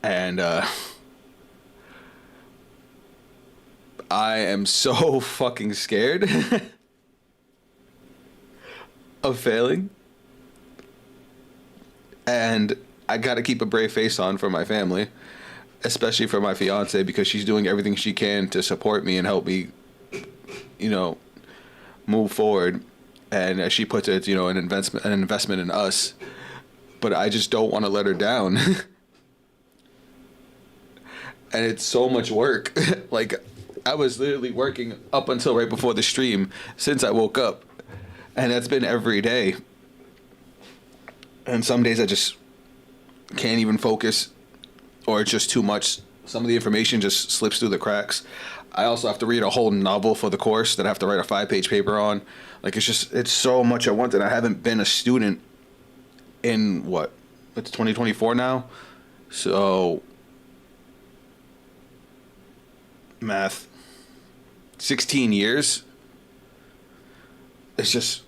And I am so fucking scared of failing. And I gotta keep a brave face on for my family. Especially for my fiance, because she's doing everything she can to support me and help me, move forward. And as she puts it, an investment in us. But I just don't want to let her down. And it's so much work. Like, I was literally working up until right before the stream since I woke up. And that's been every day. And some days I just can't even focus. Or it's just too much. Some of the information just slips through the cracks. I also have to read a whole novel for the course that I have to write a 5-page paper on. Like, it's so much at once. And I haven't been a student in, it's 2024 now? So, math, 16 years? It's just...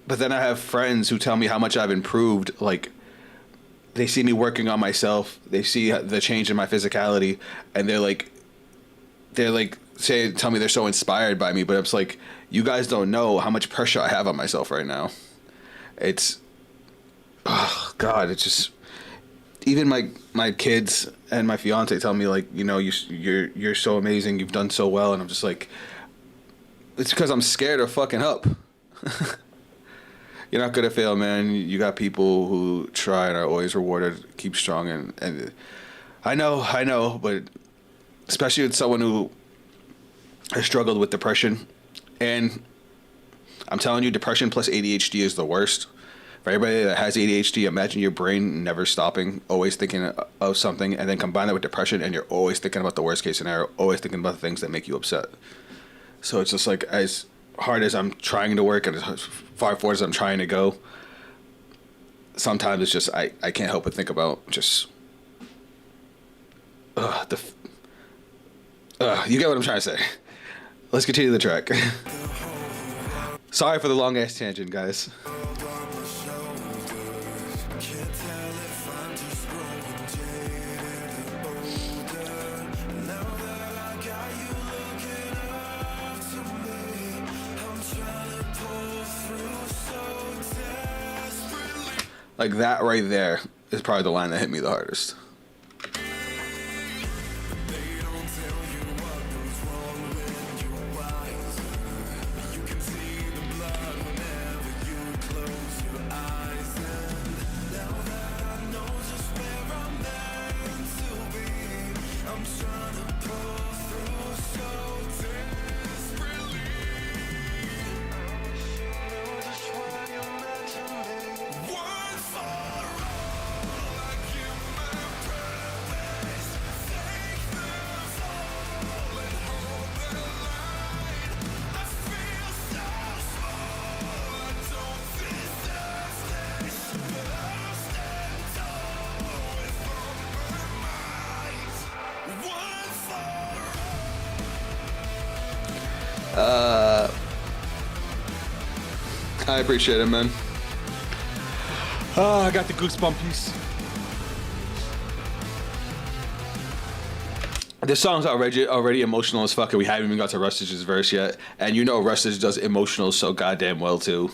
But then I have friends who tell me how much I've improved. Like, they see me working on myself. They see the change in my physicality, and they're like, tell me they're so inspired by me. But it's like, you guys don't know how much pressure I have on myself right now. It's, oh God, it's just, even my kids and my fiance tell me like, you know, you're so amazing, you've done so well, and I'm just like, it's because I'm scared of fucking up. You're not gonna fail, man. You got people who try and are always rewarded. Keep strong, and I know, but especially with someone who has struggled with depression, and I'm telling you, depression plus ADHD is the worst. For everybody that has ADHD, imagine your brain never stopping, always thinking of something, and then combine that with depression, and you're always thinking about the worst case scenario, always thinking about the things that make you upset. So it's just like, as hard as I'm trying to work and as far forward as I'm trying to go, sometimes it's just I can't help but think about just you get what I'm trying to say. Let's continue the track. Sorry for the long ass tangent, guys. Like that right there is probably the line that hit me the hardest. I appreciate it, man. Oh, I got the goosebumpies. This song's already emotional as fuck, and we haven't even got to Rustage's verse yet. And you know Rustage does emotional so goddamn well, too.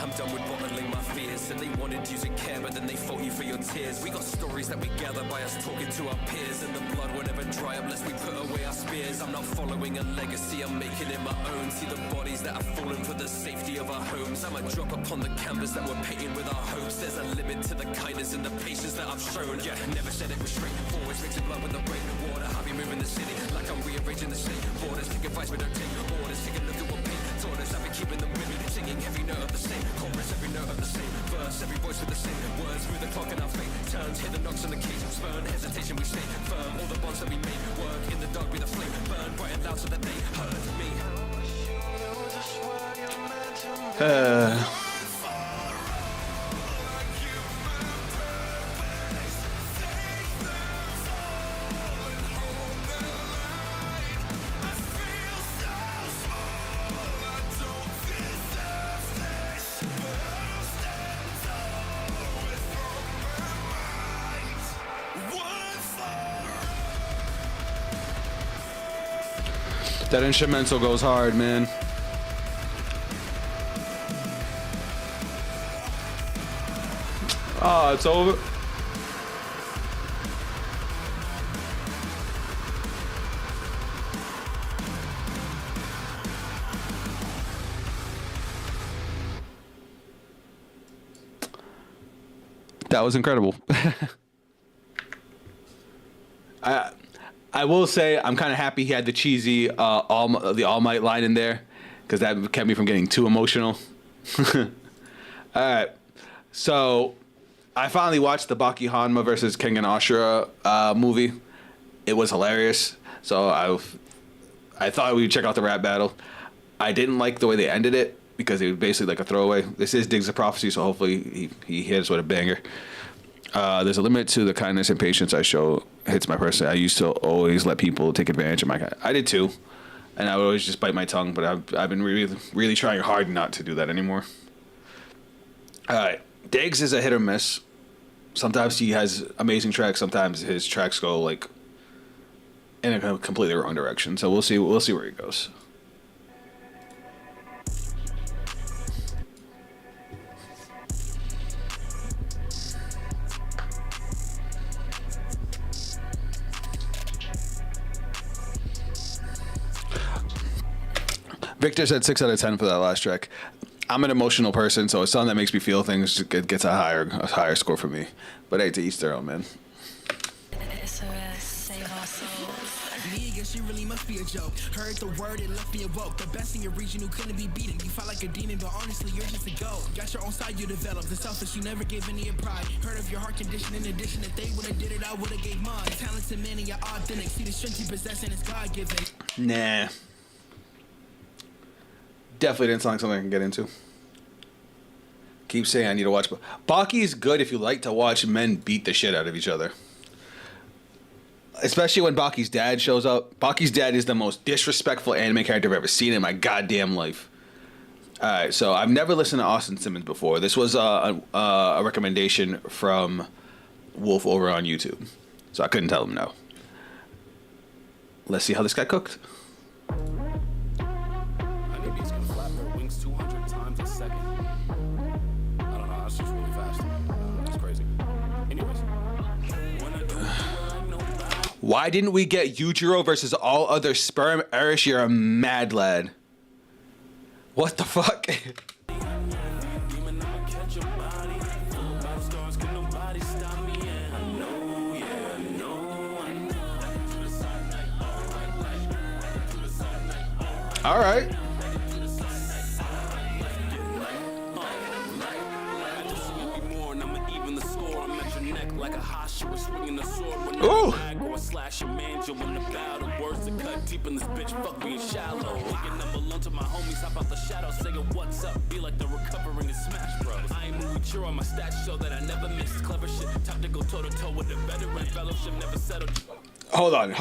I'm done with bottling my fears, and they wanted you to care, but then they fought you for your tears. We got stories that we gather by us talking to our peers, and the blood will never dry unless we put away our spears. I'm not following a legacy, I'm making it my own. See the bodies that have fallen for the safety of our homes. I'm a drop upon the canvas that we're painting with our hopes. There's a limit to the kindness and the patience that I've shown. Yeah, never said it was straightforward, mixing blood with the brain water. I'll be moving the city like I'm rearranging the state borders. Take advice, but don't take orders. Take a look at what pain taught us. I've been keeping them with me, singing every note of the same chorus, every note of the same verse, every voice with the same words. Through the clock and our fate turns, hit the knocks on the cage, spurn hesitation, we stay firm. All the bonds that we made work in the dark with a flame, burn bright and loud so that they heard me. That instrumental goes hard, man. Oh, it's over. That was incredible. I will say I'm kind of happy he had the cheesy the All Might line in there, because that kept me from getting too emotional. All right, so I finally watched the Baki Hanma versus King and Ashura movie. It was hilarious. So I thought we would check out the rap battle. I didn't like the way they ended it, because it was basically like a throwaway. This is Diggs of Prophecy, so hopefully he hits with a banger. There's a limit to the kindness and patience I show. Hits my person. I used to always let people take advantage of my. I did too, and I would always just bite my tongue. But I've been really trying hard not to do that anymore. All right, Diggs is a hit or miss. Sometimes he has amazing tracks. Sometimes his tracks go like in a completely wrong direction. So we'll see where he goes. Victor said 6 out of 10 for that last track. I'm an emotional person, so a song that makes me feel things gets a higher score for me. But hey, to each their own, man. Me against you really must be a joke. Heard the word, it left me awoke. The best in your region who couldn't be beaten. You fight like a demon, but honestly, you're just a goat. Got your own side you developed. The selfish, you never gave any pride. Heard of your heart condition. In addition, if they would've did it, I would've gave mine. Talented man and you're authentic. See the strength you possess and it's God-given. Nah. Definitely didn't sound like something I can get into. Keep saying I need to watch. Baki's good if you like to watch men beat the shit out of each other. Especially when Baki's dad shows up. Baki's dad is the most disrespectful anime character I've ever seen in my goddamn life. Alright, so I've never listened to Austin Simmons before. This was a recommendation from Wolf over on YouTube. So I couldn't tell him no. Let's see how this guy cooked. Honeybees can flap their wings 200 times a second. I don't know, that's just really fast. That's crazy. Anyways. Why didn't we get Yujiro versus all other sperm? Erish, you're a mad lad. What the fuck? All right. Ooh. Slash a manjo in the battle. Words that cut deep in this bitch. Fuck being shallow. Waking up alone to my homies. Hop out the shadows. Saying what's up. Be like the recovering in Smash Bros. I ain't moving sure on my stats show that I never missed. Clever shit. Time to go toe to toe with a veteran. Fellowship never settled. Hold on.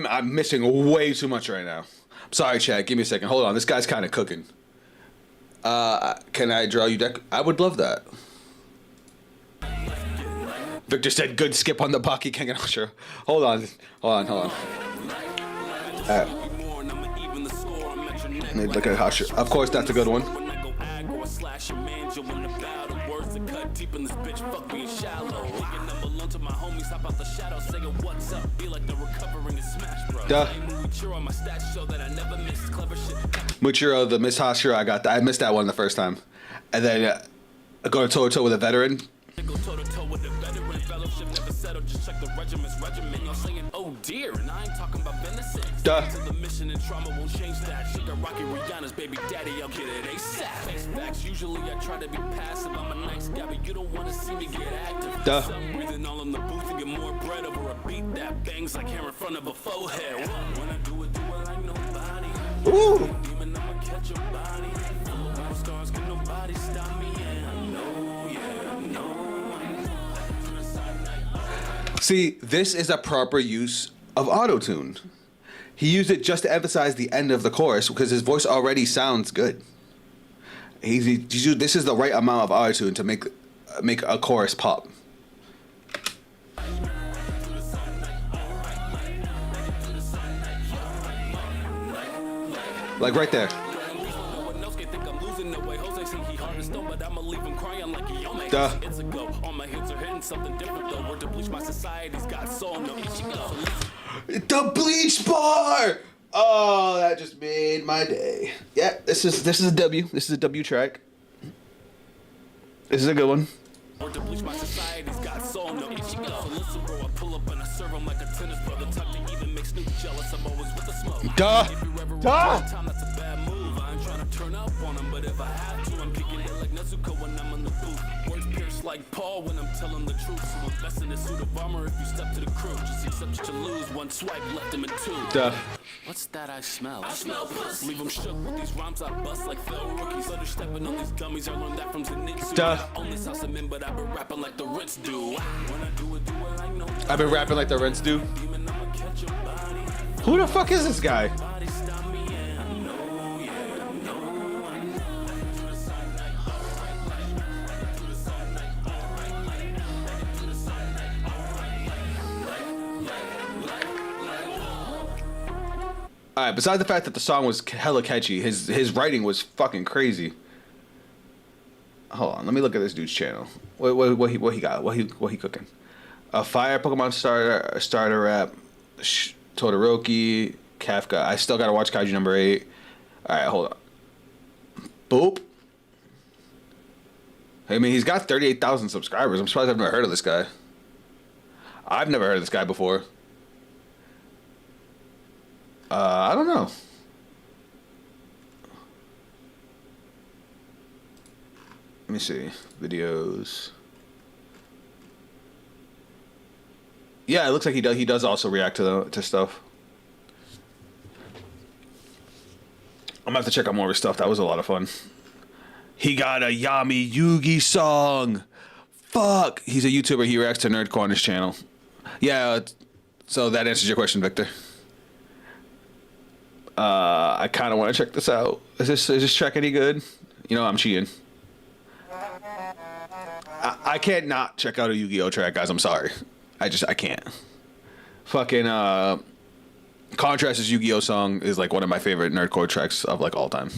I'm missing way too much right now. I'm sorry, Chad. Give me a second. Hold on. This guy's kind of cooking. Can I draw you deck? I would love that. Victor said, good skip on the Baki King and Usher. Hold on. Alright. Look at Usher. Of course, that's a good one. Duh. Muchiro, the Miss Hashira, I got that. I missed that one the first time. And then go toe to toe with a veteran. Go toe to toe with a veteran. Fellowship never settled. Just check the regiment's regimen. Y'all saying, oh dear, and I ain't talking about venison. Duh. The mission and trauma won't change that. She got Rocky Rihanna's baby daddy. I'll get it ASAP. Face facts. Usually I try to be passive. I'm a nice guy, but you don't want to see me get active. Duh. Some breathing all in the booth and get more bread over a beat that bangs like hair in front of a faux hair. When I do it like nobody. Ooh. Demon, I'ma catch your body. Stars can nobody stop me. See, this is a proper use of auto-tune. He used it just to emphasize the end of the chorus because his voice already sounds good. This is the right amount of auto-tune to make a chorus pop. Like right there. Duh. The bleach bar. Oh, that just made my day. Yeah, this is a W. This is a W track. This is a good one. Duh. Duh. Like Paul when I'm telling the truth. So invest in a suit of armor if you step to the crew. Just accept that you lose. One swipe left him in two. Duh. What's that I smell? I smell pussy. Leave them shook with these rhymes I bust like fell rookies. Understepping on these gummies. I learned that from Zenitsu. Duh. I only saw some men, but I've been rapping like the Rinse do. When I do it like no. I've been rapping like the Rinse do. Who the fuck is this guy? Alright, besides the fact that the song was hella catchy, his writing was fucking crazy. Hold on, let me look at this dude's channel. What he got? What he cooking? A fire Pokemon starter rap, Todoroki, Kafka. I still gotta watch Kaiju number 8. Alright, hold on. Boop. I mean, he's got 38,000 subscribers. I'm surprised I've never heard of this guy. I've never heard of this guy before. I don't know. Let me see. Videos. Yeah, it looks like he does also react to stuff. I'm gonna have to check out more of his stuff. That was a lot of fun. He got a Yami Yugi song. Fuck. He's a YouTuber. He reacts to Nerdcore on his channel. Yeah. So that answers your question, Victor. I kind of want to check this out. Is this track any good? You know, I'm cheating. I can't not check out a Yu-Gi-Oh track, guys. I'm sorry. I can't. Fucking Contrast's Yu-Gi-Oh song is like one of my favorite Nerdcore tracks of like all time.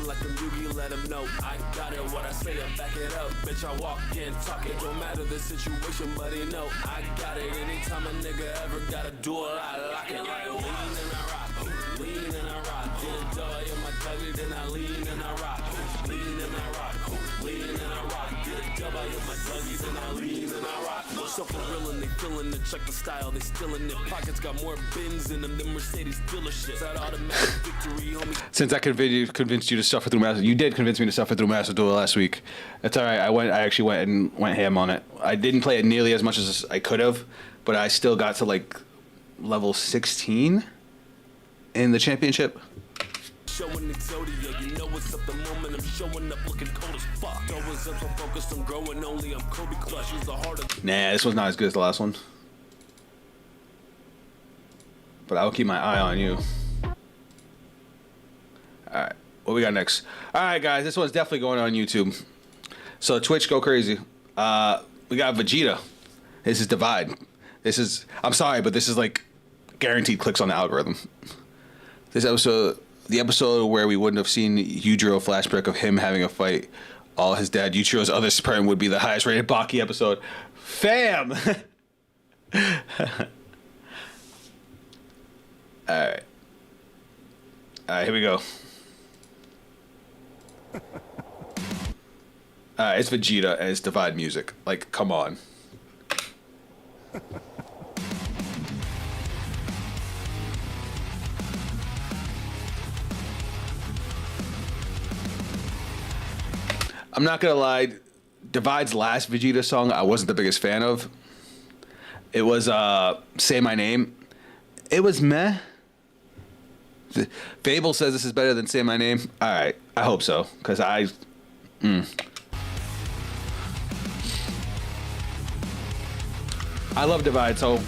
Like a Yugi, let him know I got it. What I say, I back it up. Bitch, I walk in, talk it. Don't matter the situation, but he know I got it. Anytime a nigga ever gotta do it, I lock it. Like lean and I rock, lean and I rock. Get a dog in my tuggy, then I lean and I rock. Lean and I rock, lean and I rock. Get a dub in my tuggy, then I lean and I rock. What's up for real and they feeling it, check the style. They still in their pockets, got more bins in them than Mercedes dealerships. That automatic victory, homie. Since I convinced you to suffer through Master, you did convince me to suffer through Master Duel last week. That's all right. I actually went ham on it. I didn't play it nearly as much as I could have, but I still got to like level 16 in the championship. Showing Exodia, you know what's up the moment I'm showing up looking cold as fuck. Always up so focused on growing only, I'm Kobe Clutch, use the heart of... Nah, this one's not as good as the last one. But I will keep my eye on you. Alright, what we got next? Alright guys, this one's definitely going on YouTube. So Twitch, go crazy. We got Vegeta. This is Divide. This is, I'm sorry, but this is like guaranteed clicks on the algorithm. This episode... The episode where we wouldn't have seen Yujiro flashback of him having a fight, all his dad, Yujiro's other sperm would be the highest rated Baki episode. Fam! Alright. Alright, here we go. Alright, it's Vegeta and it's Divide music. Like, come on. I'm not gonna lie, Divide's last Vegeta song I wasn't the biggest fan of. It was Say My Name. It was meh. Fable says this is better than Say My Name. Alright, I hope so. Cause I love Divide, so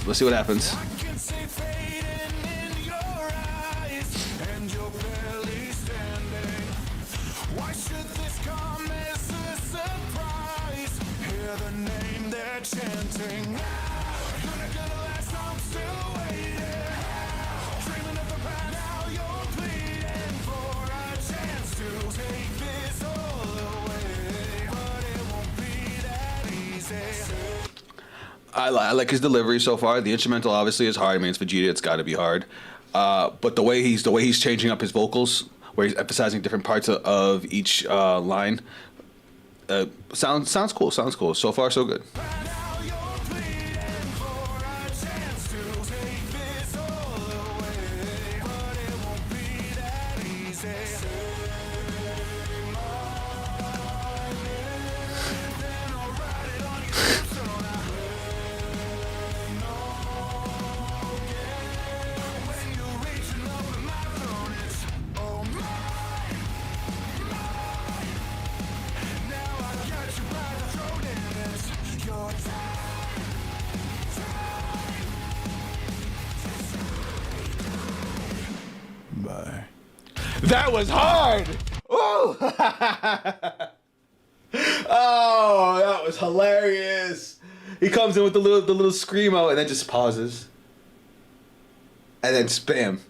let's see what happens. I like his delivery so far. The instrumental obviously is hard. I mean, it's Vegeta; it's got to be hard. But the way he's changing up his vocals, where he's emphasizing different parts of each line, sounds cool. Sounds cool. So far, so good. That was hard. Oh, oh, that was hilarious. He comes in with the little screamo and then just pauses, and then spam.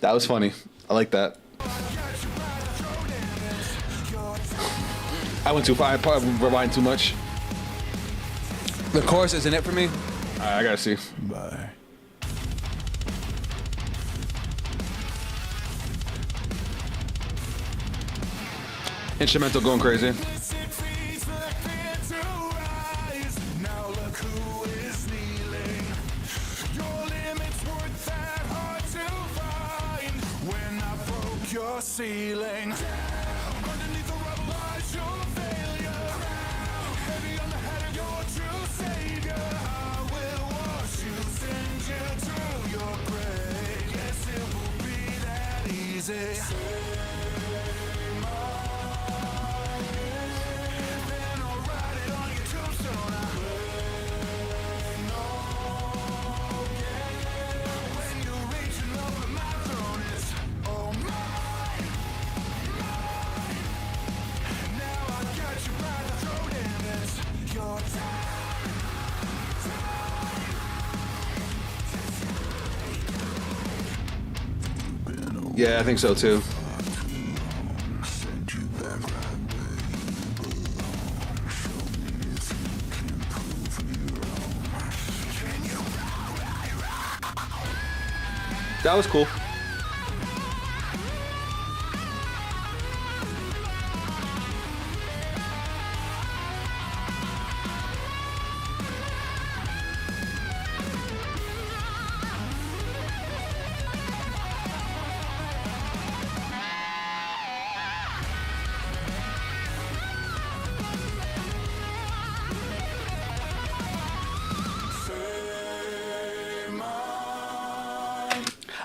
That was funny. I like that. I went too far. I probably rewind too much. The chorus isn't it for me. I gotta see. Bye. Instrumental going crazy. Your ceiling underneath the rubble lies your failure. Heavy on the head of your true savior. I will wash you, send you to your grave. Yes, it will be that easy. Then I'll write it on your tombstone. When you're reaching over my throne is oh my. Yeah, I think so too. That was cool.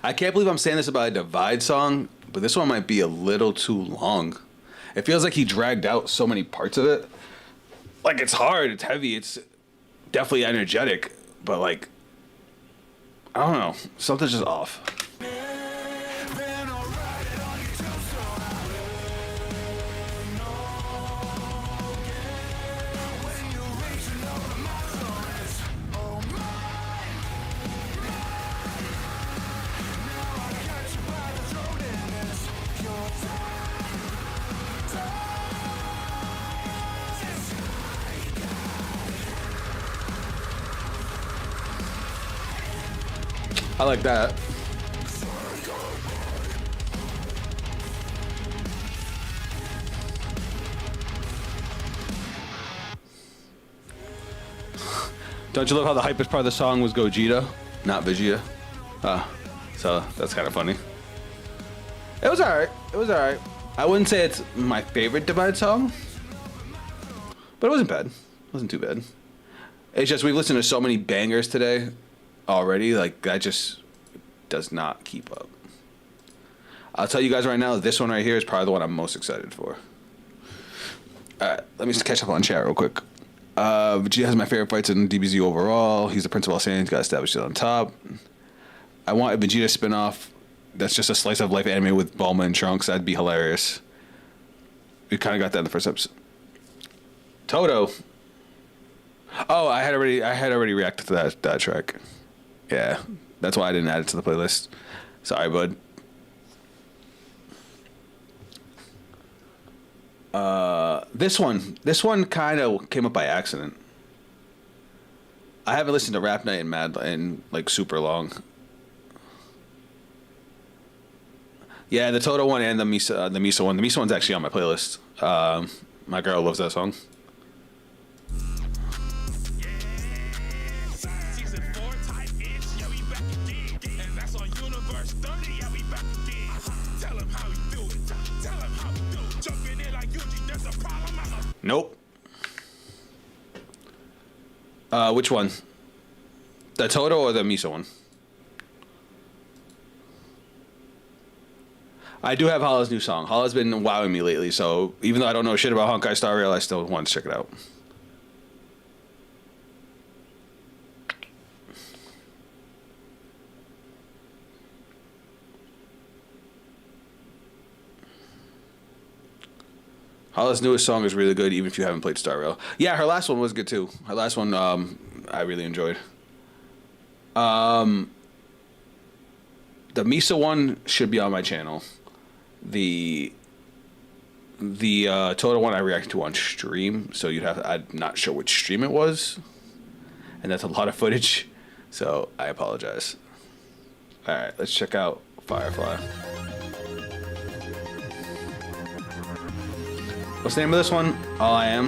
I can't believe I'm saying this about a Divide song, but this one might be a little too long. It feels like he dragged out so many parts of it. Like, it's hard, it's heavy, it's definitely energetic, but like, I don't know, something's just off. I like that. Don't you love how the hypest part of the song was Gogeta, not Vegeta? So that's kind of funny. It was alright. It was alright. I wouldn't say it's my favorite Divide song, but it wasn't bad. It wasn't too bad. It's just we've listened to so many bangers today already, like that just does not keep up. I'll tell you guys right now, this one right here is probably the one I'm most excited for. Alright, let me just catch up on chat real quick. Vegeta has my favorite fights in DBZ overall. He's the principal Saiyan, he's got established it on top. I want a Vegeta spin-off that's just a slice of life anime with Bulma and Trunks. That'd be hilarious. We kind of got that in the first episode. Toto. Oh, I had already reacted to that track. Yeah, that's why I didn't add it to the playlist. Sorry, bud. This one kind of came up by accident. I haven't listened to Rap Night and Mad in like super long. Yeah, the Toto one and the Misa one. The Misa one's actually on my playlist. My girl loves that song. Nope. Which one? The Toto or the Misa one? I do have Hala's new song. Hala's been wowing me lately, so even though I don't know shit about Honkai Star Rail, I still want to check it out. Hala's newest song is really good, even if you haven't played Star Rail. Yeah, her last one was good too. Her last one, I really enjoyed. The Misa one should be on my channel. The Toto one I reacted to on stream, so you'd have to, I'm not sure which stream it was. and that's a lot of footage, so I apologize. All right, let's check out Firefly. What's the name of this one? All I Am.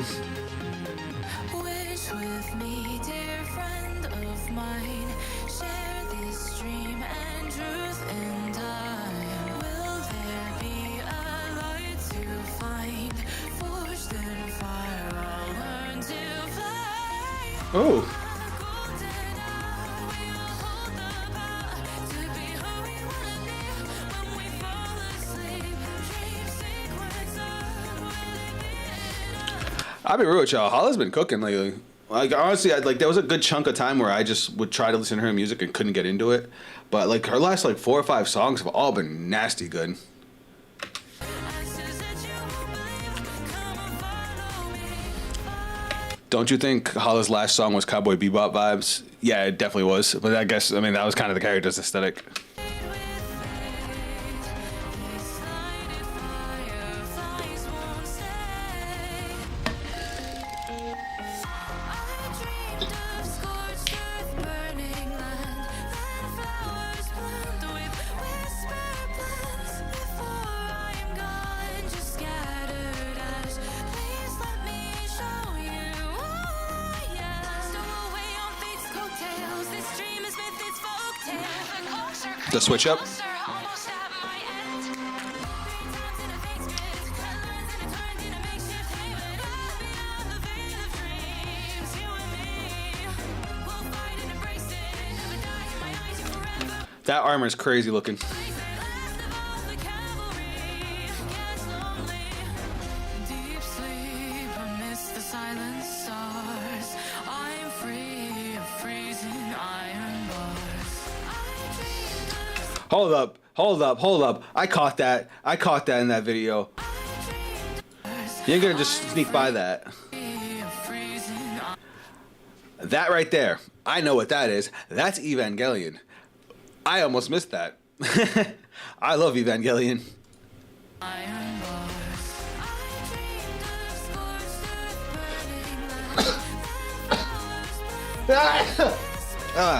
Wish with me, dear friend of mine. Share this dream and truth in time. Will there be a light to find? Forged in fire, I'll learn to fly. Oh. Golden hour, we all hold the power to be who we wanna be when we fall asleep. Dream sequence of will it be? I'll be real with y'all. Holla's been cooking lately. Like honestly, there was a good chunk of time where I just would try to listen to her music and couldn't get into it. But like her last like 4 or 5 songs have all been nasty good. Don't you think Holla's last song was Cowboy Bebop vibes? Yeah, it definitely was. But I guess that was kind of the character's aesthetic. The switch up. That armor is crazy looking. Deep sleep amidst the silent stars. I'm free of freezing iron bars. Hold up. I caught that in that video. You ain't gonna just sneak by that. That right there. I know what that is. That's Evangelion. I almost missed that. I love Evangelion. Iron bars. I dreamed of scorched earth burning land.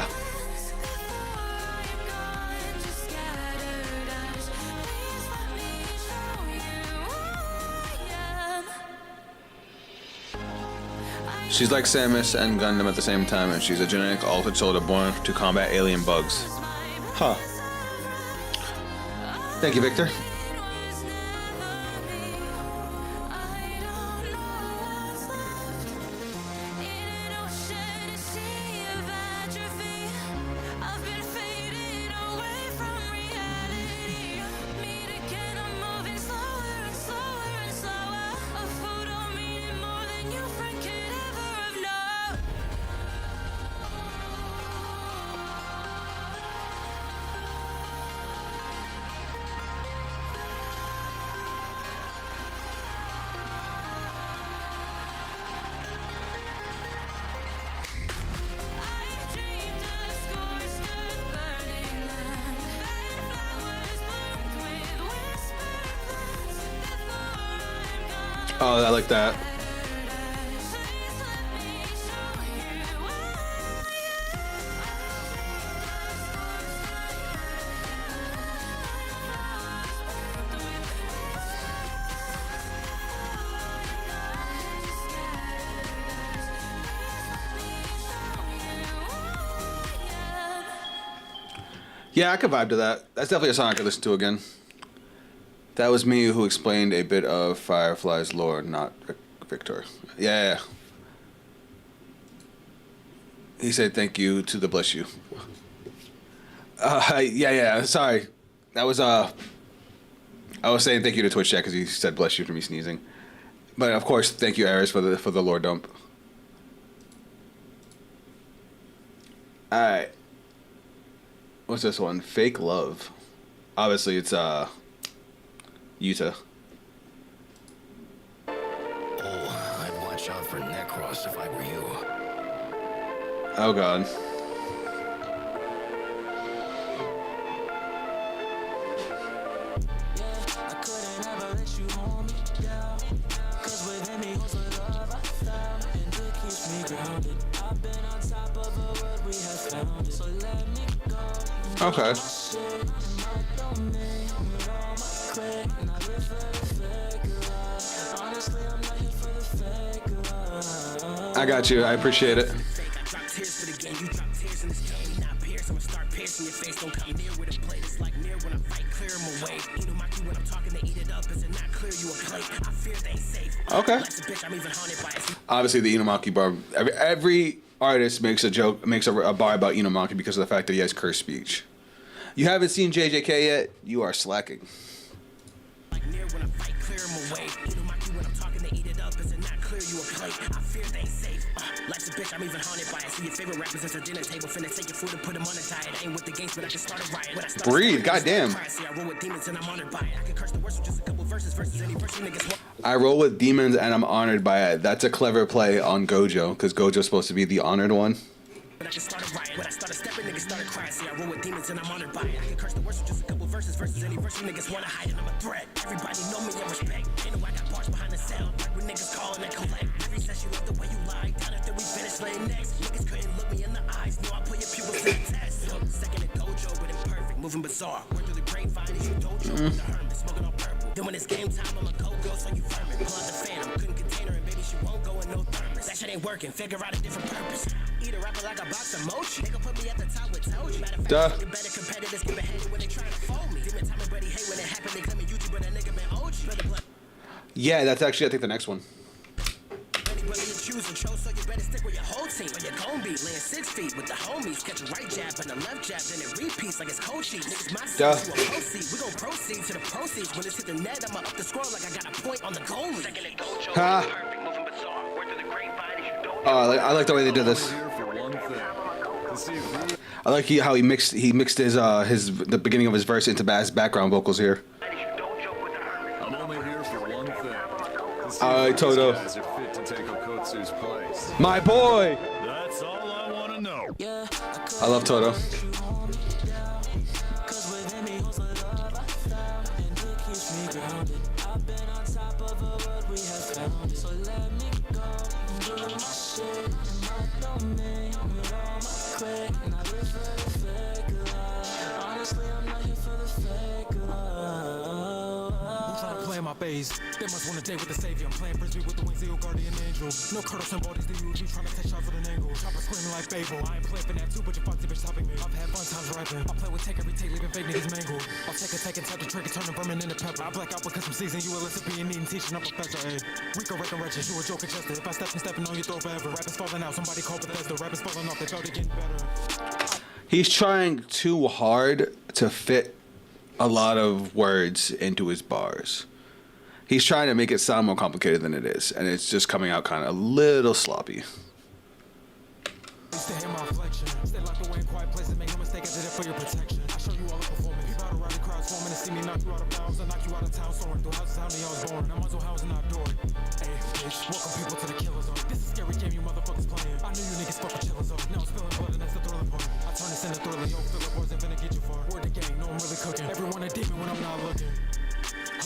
She's like Samus and Gundam at the same time, and she's a genetic altered soldier born to combat alien bugs. Huh. Thank you, Victor. Oh, I like that. Yeah, I could vibe to that. That's definitely a song I could listen to again. That was me who explained a bit of Firefly's lore, not Victor. Yeah. He said thank you to the bless you. Yeah. Sorry, that was I was saying thank you to Twitch chat because he said bless you for me sneezing. But of course, thank you, Aris, for the lore dump. All right. What's this one? Fake Love. Obviously, it's Yuta. Oh, I'd watch out for Necros if I were you. Oh God. I couldn't ever let you hold me down. 'Cause within me was a love I found. And it keeps me grounded. I've been on top of Okay. I got you. I appreciate it. Okay. Obviously, the Inumaki bar. Every artist makes a joke, makes a bar about Inumaki because of the fact that he has cursed speech. You haven't seen JJK yet? You are slacking. Life's a bitch, I'm even haunted by it. See your favorite rappers at the dinner table, finna take your food and put them on a diet. I ain't with the games, but I just started riot. When I started Breathe, goddamn. See, I roll with demons and I'm honored by it. I can curse the worst with just a couple verses versus any verse you niggas want. I roll with demons and I'm honored by it. That's a clever play on Gojo, because Gojo's supposed to be the honored one. When I just started writing, when I started stepping, niggas started crying. See, I roll with demons and I'm honored by it. I can curse the worst with just a couple verses versus any verse you niggas wanna hide, and I'm a threat. Everybody know me and respect. Ain't no I got bars behind the cell, like when niggas calling and collect. Every says you love the way you lie. Down after we finish laying next. Niggas couldn't look me in the eyes. No, I put your pupils to the test. Second in dojo, but imperfect, moving bizarre. Word through the grapevine is you dojo with the hermit, smoking on purple. Then when it's game time, I'm a go-go, so you firm it. Pull out the phantom, couldn't contain her, and baby, she won't go in no thermos. That shit ain't working, figure out a different purpose. Eat a rapper like a box of mochi. They gon' put me at the top with Toji. Matter of fact, fucking better competitors get beheaded when they try to fold me. Demon time and buddy hate when it happened. They claiming YouTube, but that nigga been OG. Yeah, that's actually, I think, the next one. Whether you choose or chose, so you better stick with your whole team. Or you're gon' be laying 6 feet with the homies. Catch a right jab and a left jab, then it repeats like it's coaching. Niggas my seat, you a proceed. We gon' proceed to the proceeds. When it's hit the net, I'ma up the score like I got a point on the goalie. Second in dojo, perfect, moving bizarre. Word through the grapevine, you don't. I like the way they did this. I like how he mixed his the beginning of his verse into background vocals here. I'm only here for one thing. All right, Toto. Guys are fit to take Okotsu's place. My boy. That's all I want to know. I love Toto. My base. They must want to date with the savior. I'm playing frisbee with the wings of your guardian angel. No Curtis and bodies, they usually trying to take shots with an angle. Chopper screaming like Babel. I ain't flipping that too, but your foxy bitch topping me. I've had fun times rapping. I play with take every take, leaving fake niggas mangled. I'll take and tap the trigger, turning vermin into pepper. I black out because I'm seasoned. You illicit being eating, teaching up professor. Hey, Rico wrecking wretches, you a joke adjusted. If I stepping on your throat forever. Rappers falling out, somebody call Bethesda. Rappers falling off, they felt it getting better. He's trying too hard to fit a lot of words into his bars. He's trying to make it sound more complicated than it is, and it's just coming out kind of a little sloppy. Stay in my reflection. Stay locked away in quiet places. Make no mistake, I did it for your protection. I show you all the performance. People out around the crowd swarming to see me knock you out of bounds. I knock you out of town, soaring through houses, how I was born. I'm also housing outdoor. Hey, bitch, welcome people to the killer zone. This is a scary game you motherfuckers playing. I knew you niggas fuck with chiller zone. Now I'm spilling blood and that's the thrilling part. I turn this into thrilling. Yo, Philip wasn't finna get you far. Word the gang, know I'm really cooking. Everyone a demon when I'm not looking.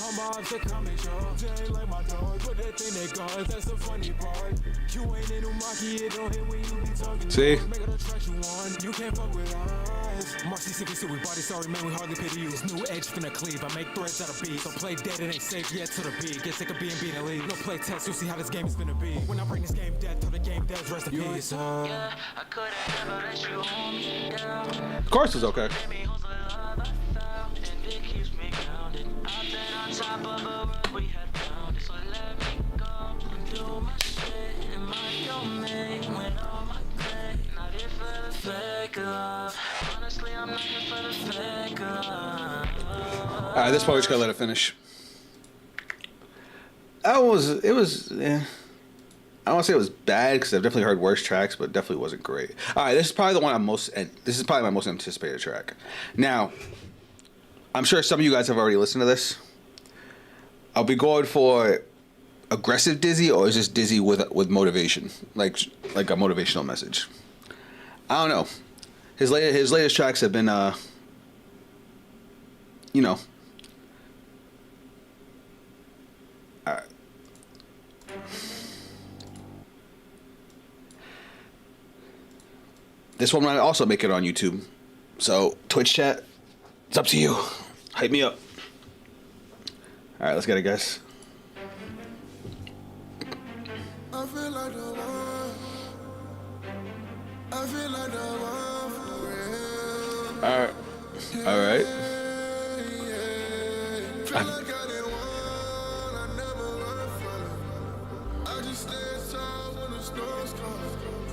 I'm about to come at y'all. They ain't like my dog, but they think they God. That's the funny part. You ain't in Umaki, it don't hit when you be talking. See? Make it a track you want. You can't fuck with us. Marcy sick so we body sorry, man. We hardly pity you. This new edge finna cleave. I make threats out of beat. So play dead, it ain't safe yet to the beat. Get sick of being beat and leave. No play test, you'll see how this game is finna be. When I bring this game death, till the game death, rest in peace. Yeah, I could've never let you hold me down. Of course it's okay. Alright, this part we just gotta let it finish. I don't want to say it was bad because I've definitely heard worse tracks, but it definitely wasn't great. All right, this is probably the one this is probably my most anticipated track. Now, I'm sure some of you guys have already listened to this. I'll be going for aggressive Dizzy, or is just Dizzy with motivation, like a motivational message. I don't know. His latest tracks have been this one might also make it on YouTube, So Twitch chat, it's up to you. Hype me up. All right, let's get it, guys. I feel like the one. I feel like the one for real. All right. All right. Feel like I didn't want, I never run from it. I just stay tall when the storms come.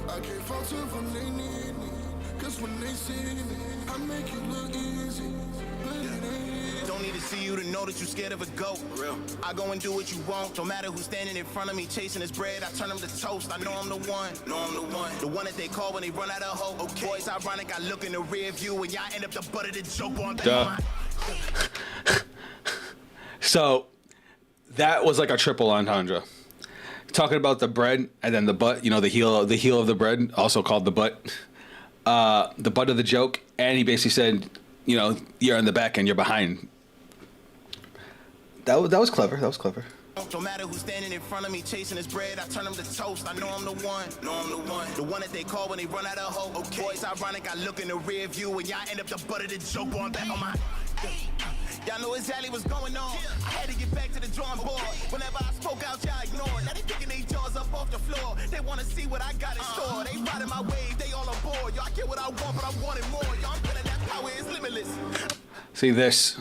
I can't falter when they need me. Cause when they see me, I make it look easy. But it ain't. Don't need to see you to know that you scared of a goat. I go and do what you want. Don't matter who's standing in front of me chasing his bread. I turn him to toast. I know I'm the one. The one that they call when they run out of hope. Okay. Boy, it's ironic. I look in the rear view and y'all end up the butt of the joke on that. So that was like a triple entendre. Talking about the bread and then the butt, you know, the heel of the bread, also called the butt. The butt of the joke, and he basically said, you know, you're in the back and you're behind. That was clever. That was clever. Don't matter who's standing in front of me chasing his bread. I turn him to toast. I know I'm the one. The one that they call when they run out of hope. Okay. Boy, it's ironic. I look in the rear view and y'all end up the butt of the joke on that. On my. Y'all know exactly what's going on. I had to get back to the drawing board. Whenever I spoke out, y'all ignored. Now they picking their jaws up off the floor. They wanna see what I got in store. They riding my wave, they all aboard. Y'all get what I want, but I want it more. Y'all feeling that power is limitless. See, this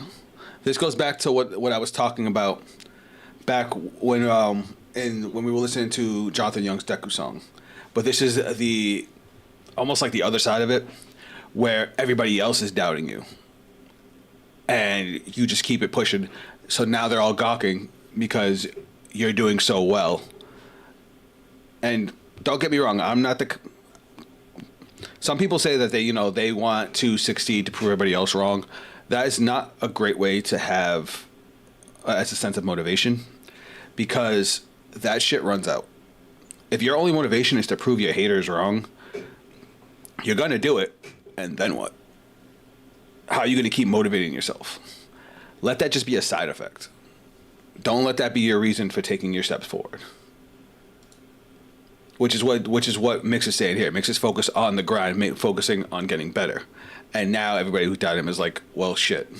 goes back to what I was talking about back when when we were listening to Jonathan Young's Deku song. But this is almost like the other side of it, where everybody else is doubting you. And you just keep it pushing. So now they're all gawking because you're doing so well. And don't get me wrong, I'm not the... Some people say that they want to succeed to prove everybody else wrong. That is not a great way to have as a sense of motivation, because that shit runs out. If your only motivation is to prove your haters wrong, you're going to do it, and then what? How are you going to keep motivating yourself? Let that just be a side effect. Don't let that be your reason for taking your steps forward. Which is what Mix is saying here. Mix is focused on the grind, focusing on getting better. And now everybody who doubted him is like, well, shit.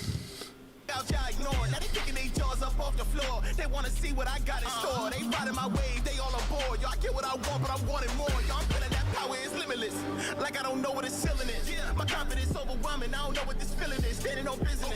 They wanna see what I got in store. They riding my wave, they all aboard. Y'all get what I want, but I want it more. Y'all feeling that power is limitless. Like I don't know what the ceiling is. My confidence overwhelming. I don't know what this feeling is. Standing on business.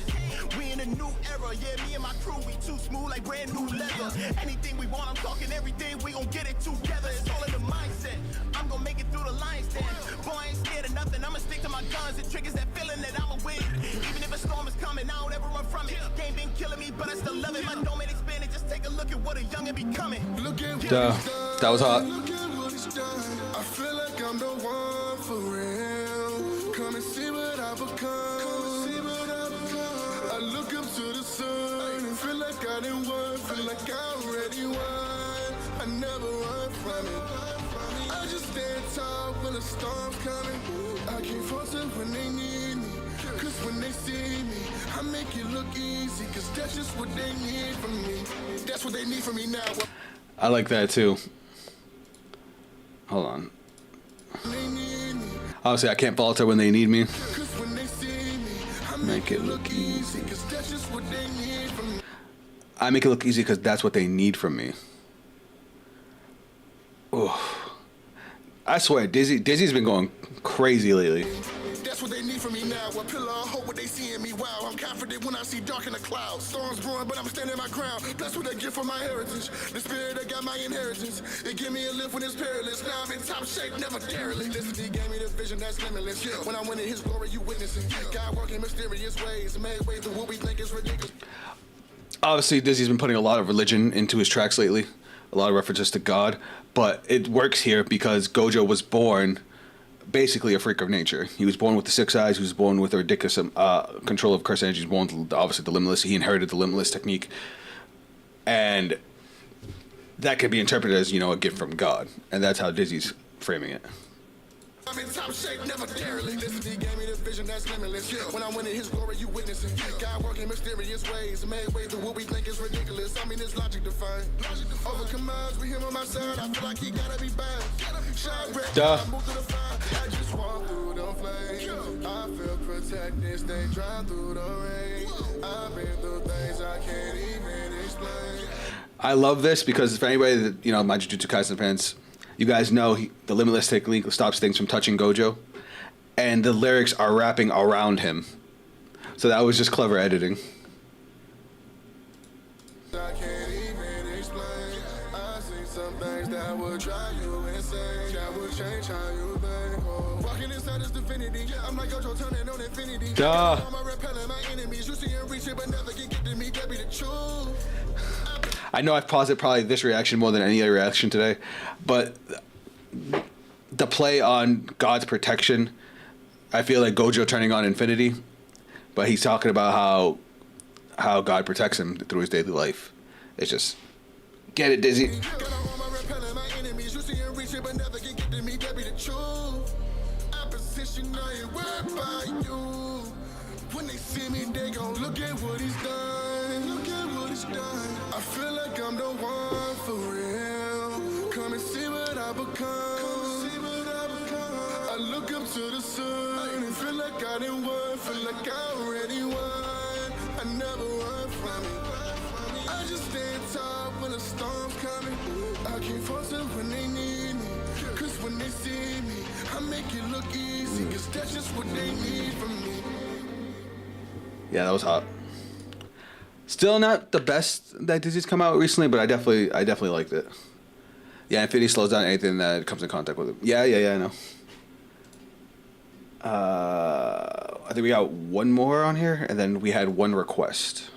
We in a new era. Yeah, me and my crew, we too smooth like brand new leather. Anything we want, I'm talking everything. We gon' get it together. It's all in the mindset. I'm gonna make it through the lines stand. Boy, I ain't scared of nothing. I'ma stick to my guns. It triggers that feeling that I'ma win. Even if a storm is coming, I don't ever run from it. Game been killing me, but I still love it. My domain expanded. Just take a look at what a youngin' becoming. That was hot. Look at what he's done. I feel like I'm the one for real. Come and see what I've become. I look up to the sun and feel like I didn't won. Feel like I already won. I never run from it. I just stand tall when the storm's coming. I can't falter when they need me. Cause when they see me, I make it look easy. Cause that's just what they need from me. That's what they need from me now. I like that too. Hold on. Obviously, I can't falter when they need me. Make it look easy. I make it look easy because that's what they need from me. Oh, I swear, Dizzy's been going crazy lately. That's what they need from me now. A pillar of hope, what they see in me. Wow, I'm confident when I see dark in the clouds. Storms brewing, but I'm standing my ground. That's what they get from my heritage. The spirit that got my inheritance. It give me a lift when it's perilous. Now I'm in top shape, never derelict. Listen, he gave me the vision that's limitless. When I went in his glory, you witnessing. God working mysterious ways. Made way through what we think is ridiculous. Obviously, Dizzy's been putting a lot of religion into his tracks lately. A lot of references to God. But it works here because Gojo was born basically a freak of nature. He was born with the 6 eyes. He was born with a ridiculous control of curse energy. He was born with, obviously, the limitless. He inherited the limitless technique. And that could be interpreted as, a gift from God. And that's how Dizzy's framing it. I'm in top shape, never derelict. Listen, he gave me the vision that's limitless. When I went in his glory, you witnessing. God working mysterious ways. Made way through what we think is ridiculous. I mean, it's logic defined. Overcome odds with him on my side. I feel like he gotta be bad. Shine red, I move to the fire. I just walk through the flames. I feel protected. tactics, they drive through the rain. I've been through things I can't even explain. I love this because for anybody that, my Jujutsu Kaisen fans, you guys know the limitless technique stops things from touching Gojo, and the lyrics are rapping around him. So that was just clever editing. I can't even explain. I see some things that would drive you insane. That would change how you think. Oh, walking inside this divinity, I'm like Gojo turning on infinity. Duh. All my repelling my enemies. You see and reach it, but never can get to me. That be the truth. I know I've paused it probably this reaction more than any other reaction today, but the play on God's protection, I feel like Gojo turning on infinity, but he's talking about how God protects him through his daily life. It's just, get it, Dizzy. When they see me, they gon' look at what he's done. Look at what he's done. I feel like I'm the one for real. Come and see what I become. I look up to the sun and feel like I didn't won. Feel like I already won. I never run from it. I just stand tall when the storm's coming. I can't force it when they need me. Cause when they see me, I make it look easy. Cause that's just what they need from me. Yeah, that was hot. Still not the best that Disney's come out recently, but I definitely liked it. Yeah, Infinity slows down anything that comes in contact with it. Yeah, I know. I think we got one more on here, and then we had one request.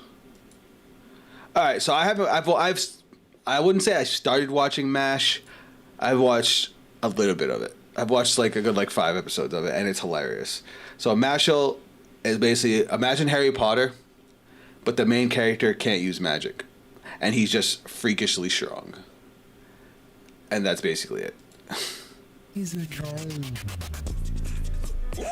All right, so I wouldn't say I started watching MASH. I've watched a little bit of it. I've watched like a good 5 episodes of it, and it's hilarious. So Mashal is basically, imagine Harry Potter, but the main character can't use magic, and he's just freakishly strong. And that's basically it. He's a troll. Ooh!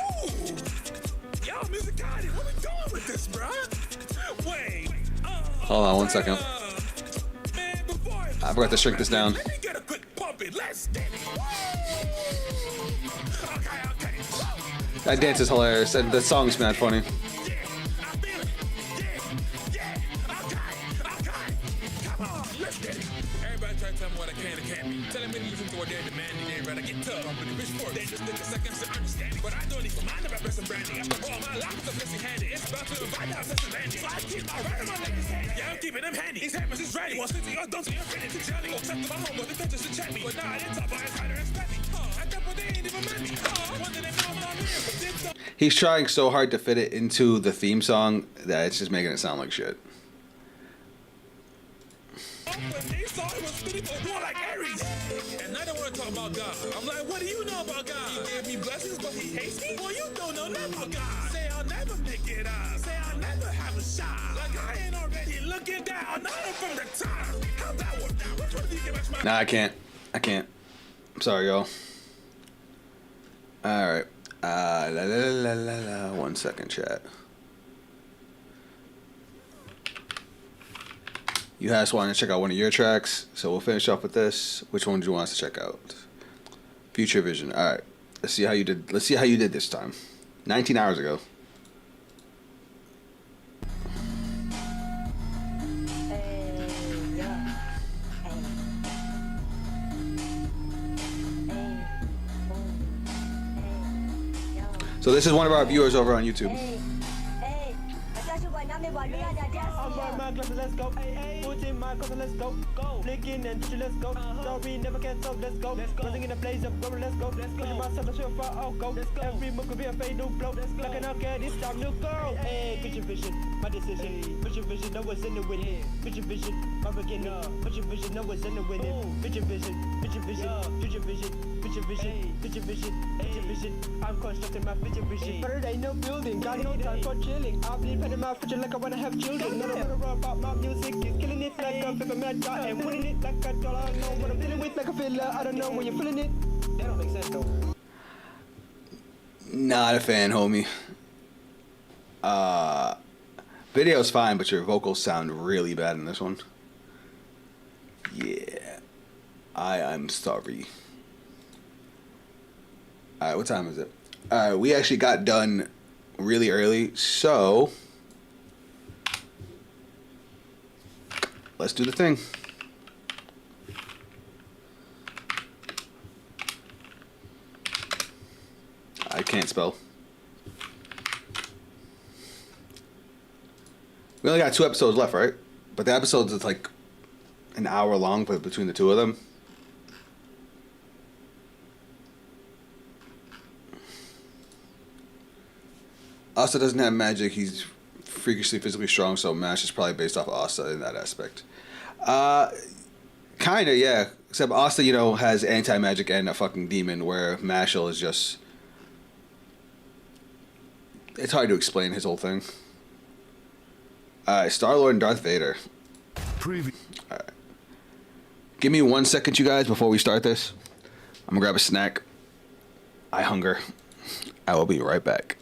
Yo, Mr. Gotti, what we doing with this, bruh? Wait. Hold on one second. Man, before I forgot to shrink this down. let me get a good pump it. Let's get it. Okay. That dance is hilarious, and the song's mad funny. Yeah, I feel it. Yeah. Okay. Come on, let's get it. Everybody try to tell me what I can and can't be. Telling me to listen to what they're demanding. They'd rather get tough. I'm pretty rich for it. They just take a second to understand me. But I don't even mind about pressing branding. After all, my life is a blessing handy. It's about to invite out such a landing. So I keep my right on my legs handy. Yeah, I'm keeping them handy. These hammers is ready. 160 or don't see I'm ready to jelly. Go check to my home, but the bitches to check me. But nah, it's up, it's harder and steady. I thought, but they ain't even met me. One that they know I'm here, but then so. He's trying so hard to fit it into the theme song that it's just making it sound like shit. When they saw it was spitting more like Aries. And I don't want to talk about God. I'm like, what do you know about God? He gave me blessings, but he hates me? Well, you don't know nothing about God. Say I'll never make it up. Say I'll never have a shot. Like I ain't already looking down, not from the top. How'd that work out? Which one do you give us my... Nah, I can't. I'm sorry, y'all. Alright. One second, chat. You guys want to check out one of your tracks, so we'll finish off with this. Which one do you want us to check out? Future Vision. All right. Let's see how you did. Let's see how you did this time. 19 hours ago. So this is one of our viewers over on YouTube. Let's go. Put in my closet, let's go. Flicking and touching, let's go. Sorry, never can stop, let's go. Running in the blaze of glory, let's go. Pushing myself, let's far, I'll go. Every move could be a fade, no blow. Like an outcast, this time, new girl. Hey, put your vision, my decision. Put your vision, know what's in the winning. Put your vision, my beginning. Put your vision, know what's in the winning. Put your vision, put your vision, put your vision. Put your vision, put your vision, put your vision. I'm constructing my future vision. But it ain't no building, got no time for chilling. I'll be petting my future like I wanna have children. Not a run about my music, is killing it like a paper mad dot and winning it like a dollar. I know what I'm dealing with like a filler. I don't know when you're feeling it. That don't make sense though. Not a fan, homie. Video's fine, but your vocals sound really bad in this one. Yeah. I'm sorry. Alright, what time is it? Alright, we actually got done really early, so let's do the thing. I can't spell. We only got 2 episodes left, right? But the episodes is like an hour long between the 2 of them. Asta doesn't have magic. He's freakishly physically strong, so MASH is probably based off of Asta in that aspect. Kinda, yeah. Except Asta, you know, has anti-magic and a fucking demon, where Mashal is just... It's hard to explain his whole thing. Star-Lord and Darth Vader. Alright. Give me 1 second, you guys, before we start this. I'm gonna grab a snack. I hunger. I will be right back.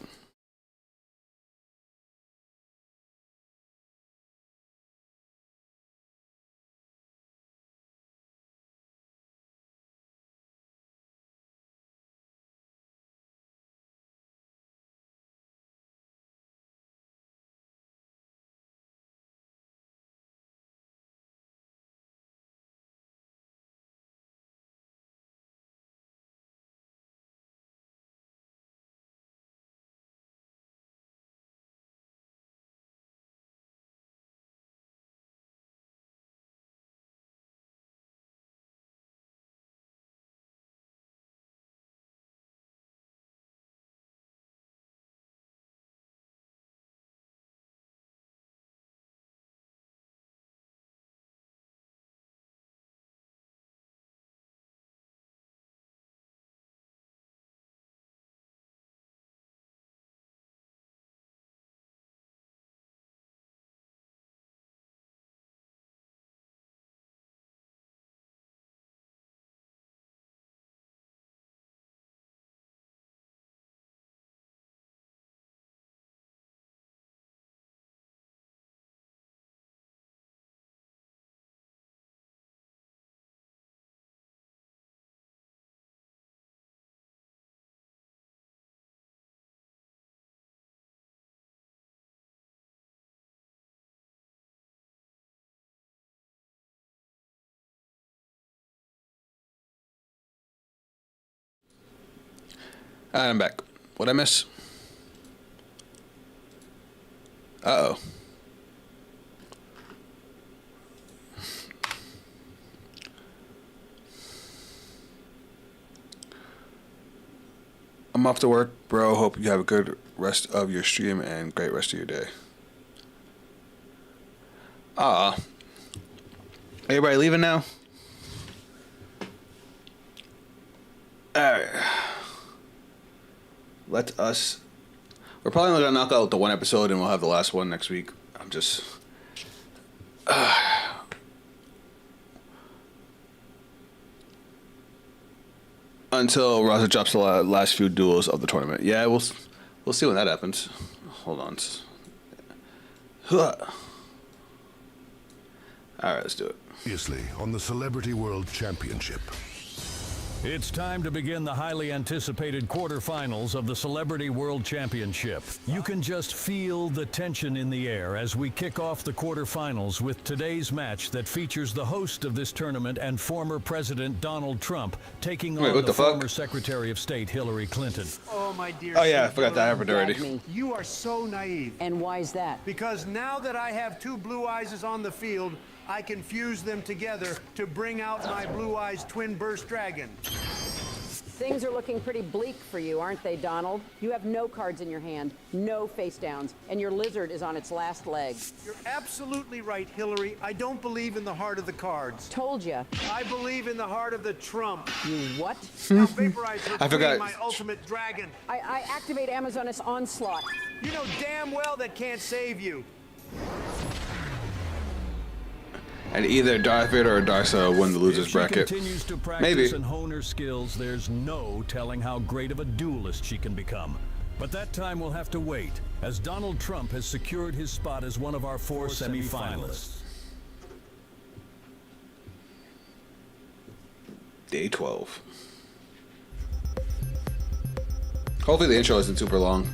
Alright, I'm back. What'd I miss? Uh-oh. I'm off to work, bro. Hope you have a good rest of your stream and great rest of your day. Everybody leaving now? Alright. Let us... We're probably only going to knock out the 1 episode and we'll have the last one next week. I'm just... Until Raza drops the last few duels of the tournament. Yeah, we'll see when that happens. Hold on. Alright, let's do it. Obviously, on the Celebrity World Championship. It's time to begin the highly anticipated quarterfinals of the Celebrity World Championship. You can just feel the tension in the air as we kick off the quarterfinals with today's match that features the host of this tournament and former President Donald Trump taking on the former Secretary of State Hillary Clinton. Oh, my dear. Oh, yeah, I forgot that happened already. You are so naive. And why is that? Because now that I have 2 Blue Eyes on the field, I can fuse them together to bring out my Blue Eyes twin burst dragon. Things are looking pretty bleak for you, aren't they, Donald? You have no cards in your hand, no face downs, and your lizard is on its last leg. You're absolutely right, Hillary. I don't believe in the heart of the cards. Told ya. I believe in the heart of the Trump. You what? Now vaporize her, I forgot. my ultimate dragon. I activate Amazoness Onslaught. You know damn well that can't save you. And either Darth Vader or Darsa win the losers bracket. Continues to practice Maybe. and hone her skills, there's no telling how great of a duelist she can become. But that time will have to wait, as Donald Trump has secured his spot as one of our 4 semifinalists. Day 12. Hopefully the intro isn't super long.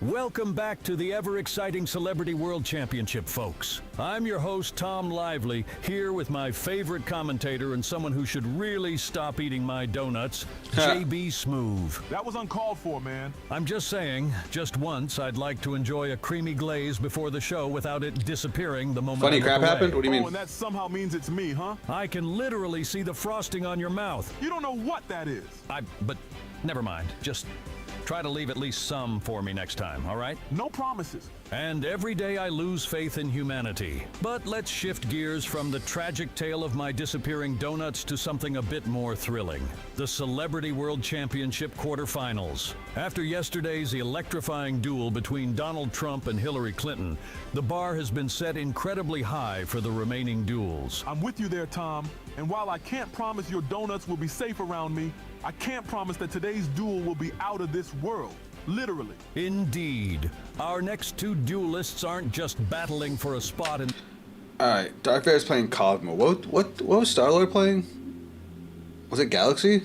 Welcome back to the ever-exciting Celebrity World Championship, folks. I'm your host, Tom Lively, here with my favorite commentator and someone who should really stop eating my donuts, JB Smoove. That was uncalled for, man. I'm just saying, just once, I'd like to enjoy a creamy glaze before the show without it disappearing the moment Funny I look crap away. happened? What do you mean? Oh, and that somehow means it's me, huh? I can literally see the frosting on your mouth. You don't know what that is. But never mind. Just try to leave at least some for me next time, all right? No promises. And every day I lose faith in humanity. But let's shift gears from the tragic tale of my disappearing donuts to something a bit more thrilling. The Celebrity World Championship quarterfinals. After yesterday's electrifying duel between Donald Trump and Hillary Clinton, the bar has been set incredibly high for the remaining duels. I'm with you there, Tom. And while I can't promise your donuts will be safe around me, I can't promise that today's duel will be out of this world. Literally. Indeed. Our next two duelists aren't just battling for a spot in... Alright, Darth Vader's playing Cosmo. What was Star-Lord playing? Was it Galaxy?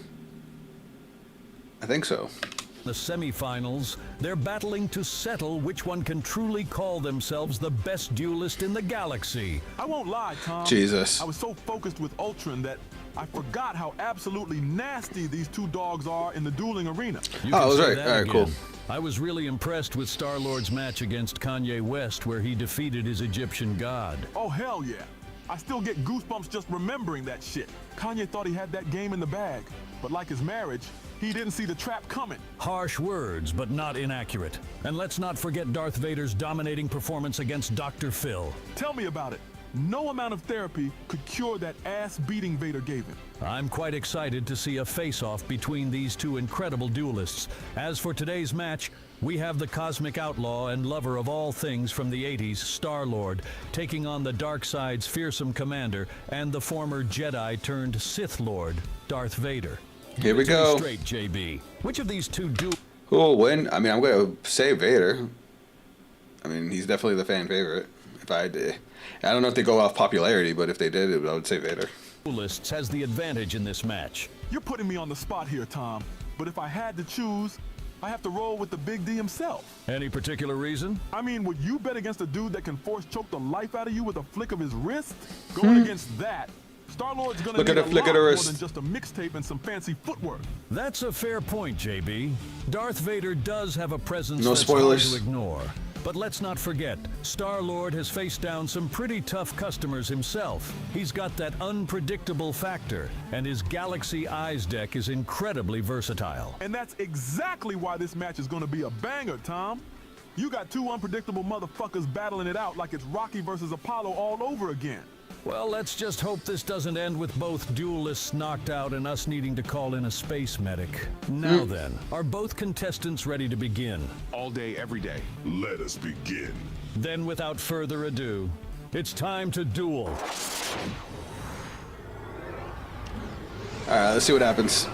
I think so. the semifinals, they're battling to settle which one can truly call themselves the best duelist in the galaxy. I won't lie, Tom. Jesus. I was so focused with Ultron that I forgot how absolutely nasty these two dogs are in the dueling arena. You Oh, I can was say right. that All right, again. cool. I was really impressed with Star-Lord's match against Kanye West, where he defeated his Egyptian god. Oh, hell yeah. I still get goosebumps just remembering that shit. Kanye thought he had that game in the bag, but like his marriage, he didn't see the trap coming. Harsh words, but not inaccurate. And let's not forget Darth Vader's dominating performance against Dr. Phil. Tell me about it. No amount of therapy could cure that ass-beating Vader gave him. I'm quite excited to see a face-off between these two incredible duelists. As for today's match, we have the cosmic outlaw and lover of all things from the 80s, Star-Lord, taking on the dark side's fearsome commander and the former Jedi turned Sith Lord, Darth Vader. Here we Give it to me go. Straight, JB. Which of these two Who will win? I mean, I'm going to say Vader. I mean, he's definitely the fan favorite. I don't know if they go off popularity, but if they did, I would say Vader. duelists has the advantage in this match? You're putting me on the spot here, Tom. But if I had to choose, I have to roll with the Big D himself. Any particular reason? I mean, would you bet against a dude that can force choke the life out of you with a flick of his wrist? Going against that, Star-Lord's gonna Look need at a the flick lot of the more wrist. than just a mixtape and some fancy footwork. That's a fair point, JB. Darth Vader does have a presence No that's spoilers. hard to ignore. But let's not forget, Star-Lord has faced down some pretty tough customers himself. He's got that unpredictable factor, and his Galaxy Eyes deck is incredibly versatile. And that's exactly why this match is gonna be a banger, Tom. You got two unpredictable motherfuckers battling it out like it's Rocky versus Apollo all over again. Well, let's just hope this doesn't end with both duelists knocked out and us needing to call in a space medic. Now then, are both contestants ready to begin? All day, every day. Let us begin. Then without further ado, it's time to duel. Alright, let's see what happens.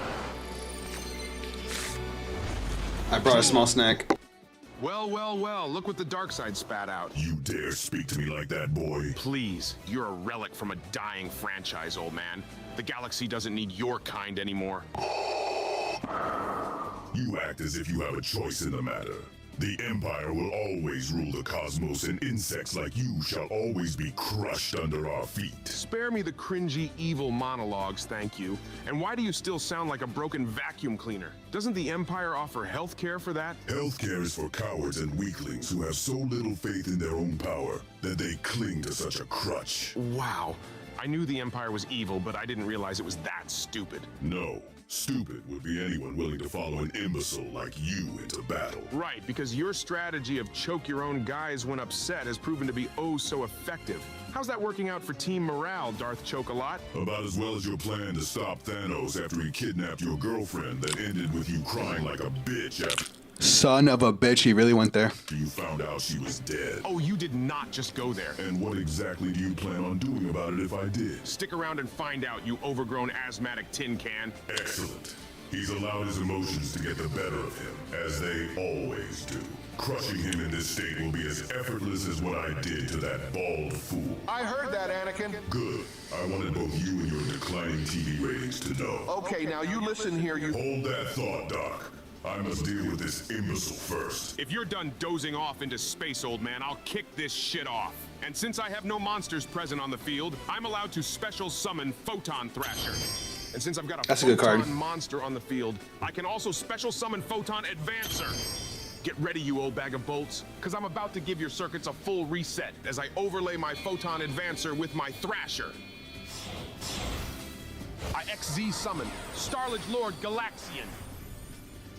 I brought a small snack. Well, well, well, look what the dark side spat out. You dare speak to me like that, boy? Please, you're a relic from a dying franchise, old man. The galaxy doesn't need your kind anymore. You act as if you have a choice in the matter. The Empire will always rule the cosmos, and insects like you shall always be crushed under our feet. Spare me the cringy, evil monologues, thank you. And why do you still sound like a broken vacuum cleaner? Doesn't the Empire offer health care for that? Healthcare is for cowards and weaklings who have so little faith in their own power that they cling to such a crutch. Wow. I knew the Empire was evil, but I didn't realize it was that stupid. No. Stupid would be anyone willing to follow an imbecile like you into battle. Right, because your strategy of choke your own guys when upset has proven to be oh so effective. How's that working out for team morale, Darth Choke-a-Lot? About as well as your plan to stop Thanos after he kidnapped your girlfriend that ended with you crying like a bitch after Son of a bitch, he really went there. you found out she was dead. Oh, you did not just go there. And what exactly do you plan on doing about it if I did? Stick around and find out, you overgrown asthmatic tin can. Excellent. He's allowed his emotions to get the better of him, as they always do. Crushing him in this state will be as effortless as what I did to that bald fool. I heard that, Anakin. Good. I wanted both you and your declining TV ratings to know. Okay, now you listen here, you... Hold that thought, Doc. I must deal with this imbecile first. If you're done dozing off into space, old man, I'll kick this shit off. And since I have no monsters present on the field, I'm allowed to special summon Photon Thrasher. And since I've got a Photon monster on the field, I can also special summon Photon Advancer. Get ready, you old bag of bolts, because I'm about to give your circuits a full reset as I overlay my Photon Advancer with my Thrasher. I XZ summon Starlige Lord Galaxian.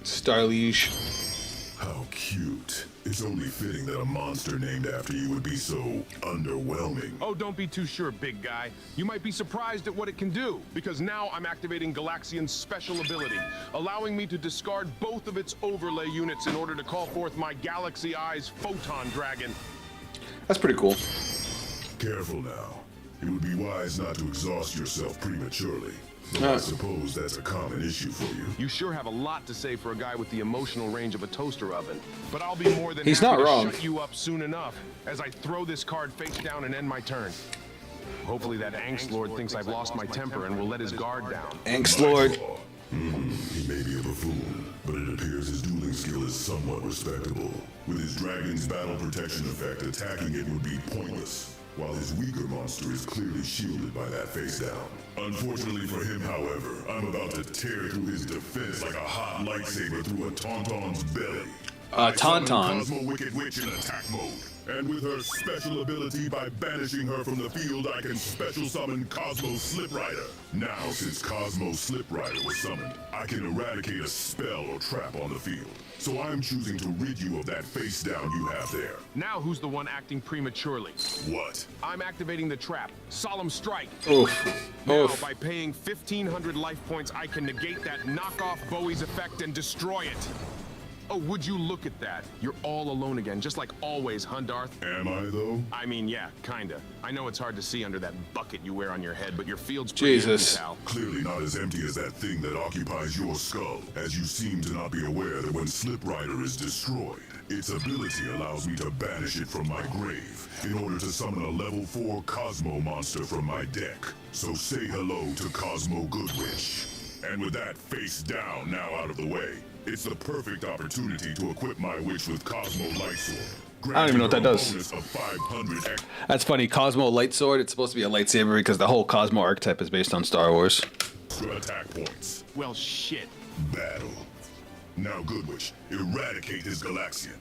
Starlige. How cute. It's only fitting that a monster named after you would be so underwhelming. Oh, don't be too sure, big guy. You might be surprised at what it can do, because now I'm activating Galaxian's special ability, allowing me to discard both of its overlay units in order to call forth my Galaxy Eyes Photon Dragon. That's pretty cool. Careful now. It would be wise not to exhaust yourself prematurely. Though I suppose that's a common issue for you. You sure have a lot to say for a guy with the emotional range of a toaster oven. But I'll be more than He's happy not wrong. to shut you up soon enough as I throw this card face down and end my turn. Hopefully that Angst Lord thinks I've lost my temper and will let his guard down. Angst Lord. He may be a buffoon, but it appears his dueling skill is somewhat respectable. With his dragon's battle protection effect, attacking it would be pointless, while his weaker monster is clearly shielded by that face down. Unfortunately for him, however, I'm about to tear through his defense like a hot lightsaber through a Tauntaun's belly. Tauntaun. Cosmo Wicked Witch in attack mode. And with her special ability, by banishing her from the field, I can special summon Cosmo Slip Rider. Now, since Cosmo Slip Rider was summoned, I can eradicate a spell or trap on the field. So I'm choosing to rid you of that face down you have there. Now who's the one acting prematurely? What? I'm activating the trap, Solemn Strike. Oof. Now, Oof. by paying 1,500 life points, I can negate that knockoff Bowie's effect and destroy it. Oh, would you look at that? You're all alone again, just like always, Hundarth. Am I, though? I mean, yeah, kinda. I know it's hard to see under that bucket you wear on your head, but your field's pretty empty, pal. Clearly not as empty as that thing that occupies your skull, as you seem to not be aware that when Slip Rider is destroyed, its ability allows me to banish it from my grave in order to summon a level 4 Cosmo monster from my deck. So say hello to Cosmo Goodwitch. And with that face down now out of the way, it's the perfect opportunity to equip my witch with Cosmo Lightsword. I don't even know what that does. That's funny. Cosmo Lightsword. It's supposed to be a lightsaber because the whole Cosmo archetype is based on Star Wars. Attack points. Well, shit. Battle. Now, Goodwitch, eradicate his Galaxian.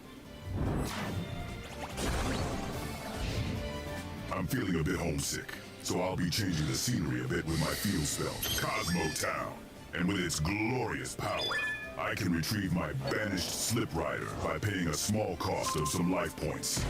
I'm feeling a bit homesick, so I'll be changing the scenery a bit with my field spell, Cosmo Town. And with its glorious power, I can retrieve my banished Slip Rider by paying a small cost of some life points.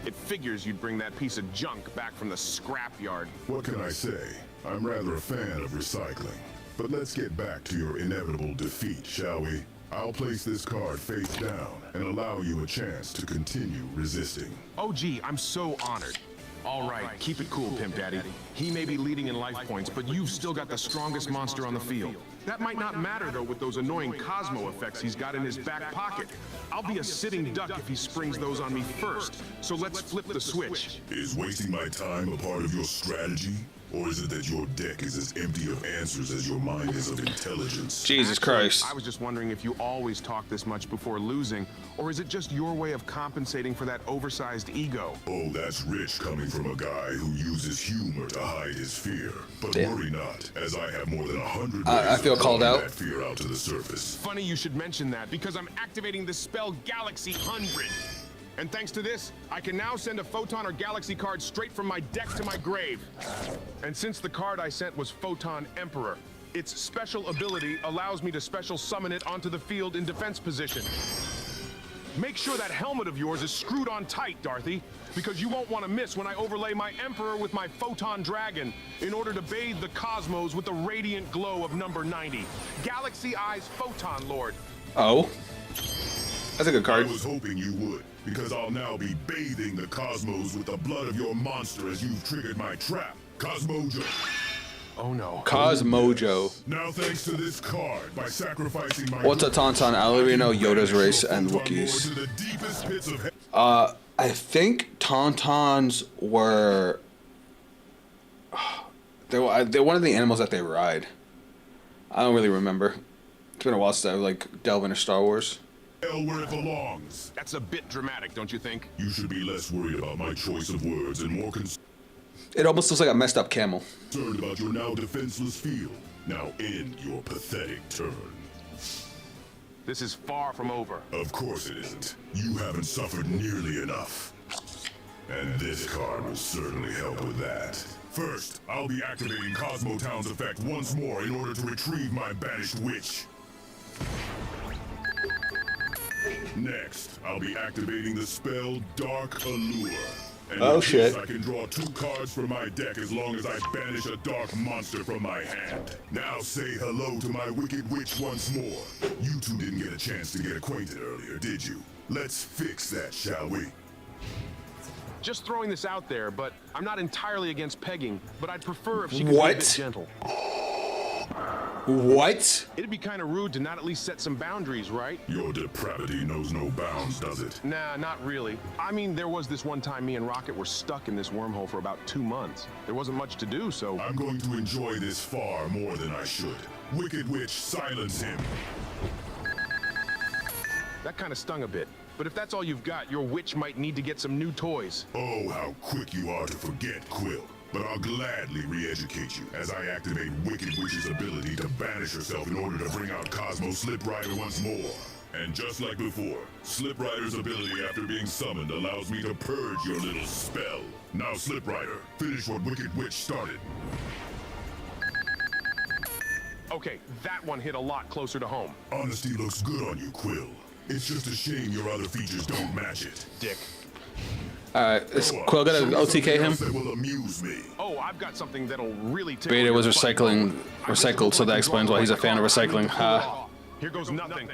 It figures you'd bring that piece of junk back from the scrapyard. What can I say? I'm rather a fan of recycling. But let's get back to your inevitable defeat, shall we? I'll place this card face down and allow you a chance to continue resisting. Oh, gee, I'm so honored. All right, keep it cool, Pimp Daddy. He may be leading in life points, but you've still got the strongest monster on the field. That might not matter, though, with those annoying Cosmo effects he's got in his back pocket. I'll be a sitting duck if he springs those on me first. So let's flip the switch. Is wasting my time a part of your strategy? Or is it that your deck is as empty of answers as your mind is of intelligence? Jesus Christ. I was just wondering if you always talk this much before losing, or is it just your way of compensating for that oversized ego? Oh, that's rich coming from a guy who uses humor to hide his fear. But worry not, as I have more than 100 ways I feel of called calling out. that fear out to the surface. Funny you should mention that, because I'm activating the spell Galaxy 100. And thanks to this, I can now send a Photon or Galaxy card straight from my deck to my grave. And since the card I sent was Photon Emperor, its special ability allows me to special summon it onto the field in defense position. Make sure that helmet of yours is screwed on tight, Dorothy, because you won't want to miss when I overlay my Emperor with my Photon Dragon in order to bathe the cosmos with the radiant glow of number 90. Galaxy Eyes Photon Lord. Oh. That's a good card. I was hoping you would, because I'll now be bathing the cosmos with the blood of your monster as you've triggered my trap, Cosmojo. Oh no. Cosmojo. Now thanks to this card, by sacrificing my... What's a Tauntaun? Alarino, Yoda's race, and Wookiees. to the deepest pits of I think Tauntauns were... They're one of the animals that they ride. I don't really remember. It's been a while since I like delve into Star Wars. Where it belongs. That's a bit dramatic, don't you think? You should be less worried about my choice of words and more concerned It almost looks like a messed up camel. about your now defenseless field. Now end your pathetic turn. This is far from over. Of course it isn't. You haven't suffered nearly enough. And this card will certainly help with that. First, I'll be activating Cosmo Town's effect once more in order to retrieve my banished witch. Next, I'll be activating the spell Dark Allure. And Oh, with this, shit. I can draw 2 cards from my deck as long as I banish a dark monster from my hand. Now say hello to my wicked witch once more. You two didn't get a chance to get acquainted earlier, did you? Let's fix that, shall we? Just throwing this out there, but I'm not entirely against pegging, but I'd prefer if she could be a What? bit gentle. What? It'd be kind of rude to not at least set some boundaries, right? Your depravity knows no bounds, does it? Nah, not really. I mean, there was this one time me and Rocket were stuck in this wormhole for about 2 months. There wasn't much to do, so... I'm going to enjoy this far more than I should. Wicked Witch, silence him. That kind of stung a bit. But if that's all you've got, your witch might need to get some new toys. Oh, how quick you are to forget, Quill. But I'll gladly re-educate you as I activate Wicked Witch's ability to banish herself in order to bring out Cosmo Slip Rider once more. And just like before, Slip Rider's ability after being summoned allows me to purge your little spell. Now, Slip Rider, finish what Wicked Witch started. Okay, that one hit a lot closer to home. Honesty looks good on you, Quill. It's just a shame your other features don't match it. Dick. Alright, is Quill gonna OTK him? That will amuse me. Oh, I've got something that'll really tickle Beta your was funny recycled, so that explains why he's a fan of recycling. Here goes nothing.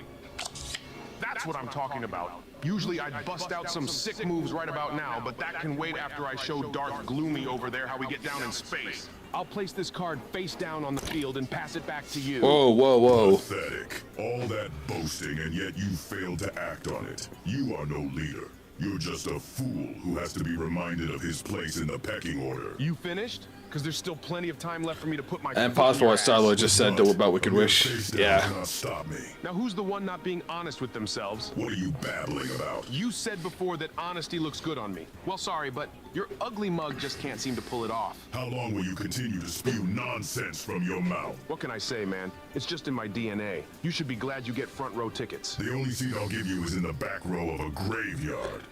That's what I'm talking about. Usually I'd bust out some sick moves right about now, but that can wait after I show Dark Gloomy over there how we get down in space. I'll place this card face down on the field and pass it back to you. Whoa, whoa, whoa. Pathetic. All that boasting, and yet you failed to act on it. You are no leader. You're just a fool who has to be reminded of his place in the pecking order. You finished? Because there's still plenty of time left for me to put my And foot pause in for your what Star-Lord just said about Wicked Wish. Yeah. Cannot stop me. Now who's the one not being honest with themselves? What are you babbling about? You said before that honesty looks good on me. Well, sorry, but your ugly mug just can't seem to pull it off. How long will you continue to spew nonsense from your mouth? What can I say, man? It's just in my DNA. You should be glad you get front row tickets. The only seat I'll give you is in the back row of a graveyard.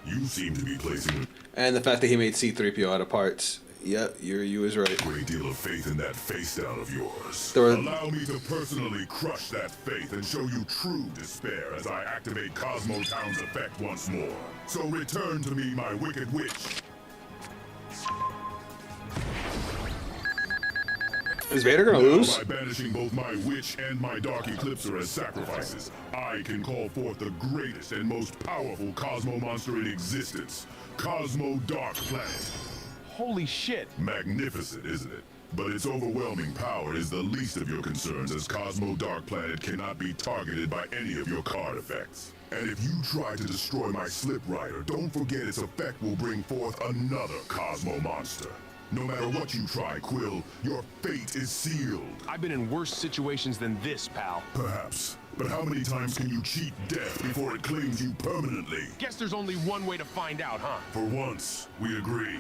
You seem to be placing And the fact that he made C-3PO out of parts. Yep, you was right. a great deal of faith in that face down of yours. There were- Allow me to personally crush that faith and show you true despair as I activate Cosmo Town's effect once more. So return to me, my wicked witch. Is Vader gonna Now, lose? by banishing both my witch and my Dark Eclipser as sacrifices, I can call forth the greatest and most powerful Cosmo monster in existence, Cosmo Dark Planet. Holy shit. Magnificent, isn't it? But its overwhelming power is the least of your concerns, as Cosmo Dark Planet cannot be targeted by any of your card effects. And if you try to destroy my Slip Rider, don't forget its effect will bring forth another Cosmo monster. No matter what you try, Quill, your fate is sealed. I've been in worse situations than this, pal. Perhaps. But how many times can you cheat death before it claims you permanently? Guess there's only one way to find out, huh? For once, we agree.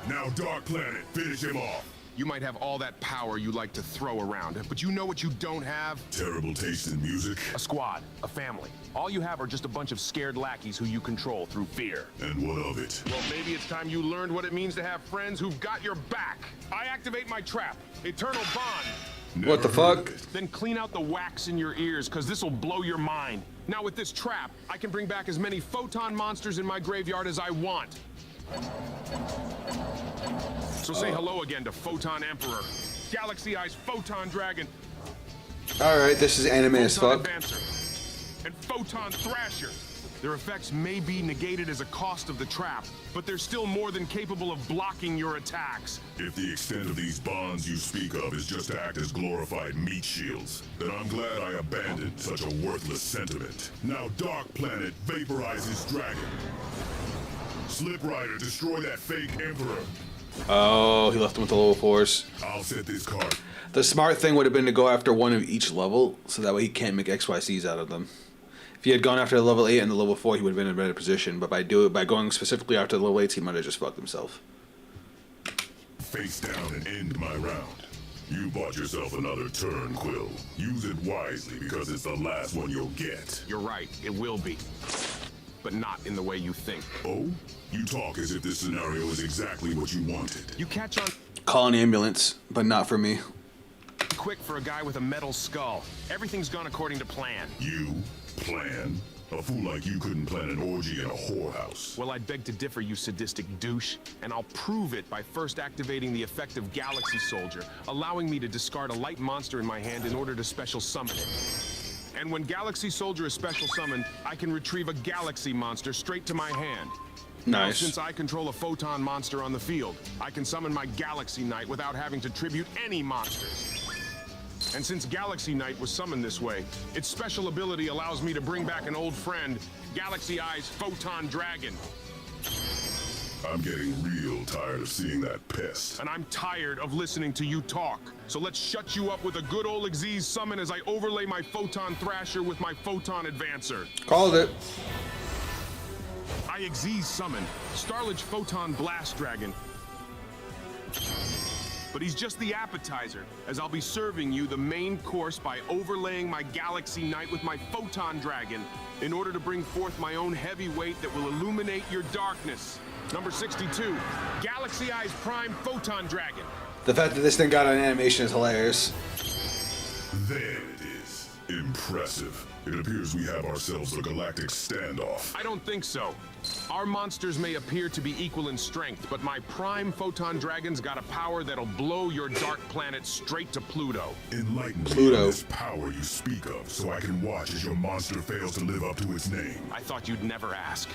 Now, Dark Planet, finish him off. You might have all that power you like to throw around, but you know what you don't have? Terrible taste in music. A squad, a family. All you have are just a bunch of scared lackeys who you control through fear. And what of it? Well, maybe it's time you learned what it means to have friends who've got your back. I activate my trap, Eternal Bond. What the fuck? Then clean out the wax in your ears, because this'll blow your mind. Now with this trap, I can bring back as many photon monsters in my graveyard as I want. So say hello again to Photon Emperor, Galaxy Eyes Photon Dragon, Alright, this is anime as Photon fuck. Advancer, and Photon Thrasher. Their effects may be negated as a cost of the trap, but they're still more than capable of blocking your attacks. If the extent of these bonds you speak of is just to act as glorified meat shields, then I'm glad I abandoned such a worthless sentiment. Now Dark Planet vaporizes Dragon. Slip Rider, destroy that fake Emperor. Oh, he left him with the level 4s. I'll set this card. The smart thing would have been to go after one of each level, so that way he can't make XYCs out of them. If he had gone after the level 8 and the level 4, he would have been in a better position. But by going specifically after the level 8, he might have just fucked himself. Face down and end my round. You bought yourself another turn, Quill. Use it wisely because it's the last one you'll get. You're right, it will be. But not in the way you think. Oh? You talk as if this scenario is exactly what you wanted. You catch on Call an ambulance, but not for me. quick for a guy with a metal skull. Everything's gone according to plan. You? Plan? A fool like you couldn't plan an orgy in a whorehouse. Well, I'd beg to differ, you sadistic douche. And I'll prove it by first activating the effect of Galaxy Soldier, allowing me to discard a light monster in my hand in order to special summon it. And when Galaxy Soldier is special summoned, I can retrieve a Galaxy monster straight to my hand. Now, Nice. since I control a photon monster on the field, I can summon my Galaxy Knight without having to tribute any monsters. And since Galaxy Knight was summoned this way, its special ability allows me to bring back an old friend, Galaxy Eye's Photon Dragon. I'm getting real tired of seeing that pest. And I'm tired of listening to you talk. So let's shut you up with a good old Xyz summon as I overlay my Photon Thrasher with my Photon Advancer. Called it. I Xyz summon Starlich Photon Blast Dragon. But he's just the appetizer, as I'll be serving you the main course by overlaying my Galaxy Knight with my Photon Dragon in order to bring forth my own heavyweight that will illuminate your darkness. Number 62, Galaxy Eye's Prime Photon Dragon. The fact that this thing got an animation is hilarious. There it is. Impressive. It appears we have ourselves a galactic standoff. I don't think so. Our monsters may appear to be equal in strength, but my Prime Photon Dragon's got a power that'll blow your dark planet straight to Pluto. Enlighten me on this power you speak of, so I can watch as your monster fails to live up to its name. I thought you'd never ask.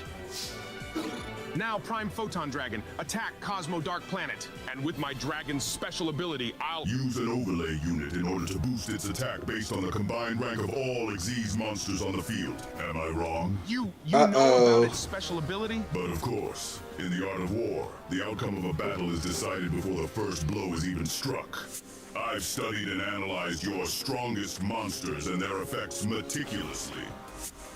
Now, Prime Photon Dragon, attack Cosmo Dark Planet. And with my dragon's special ability, I'll use an overlay unit in order to boost its attack based on the combined rank of all Xyz monsters on the field. Am I wrong? You know about its special ability? But of course, in the art of war, the outcome of a battle is decided before the first blow is even struck. I've studied and analyzed your strongest monsters and their effects meticulously.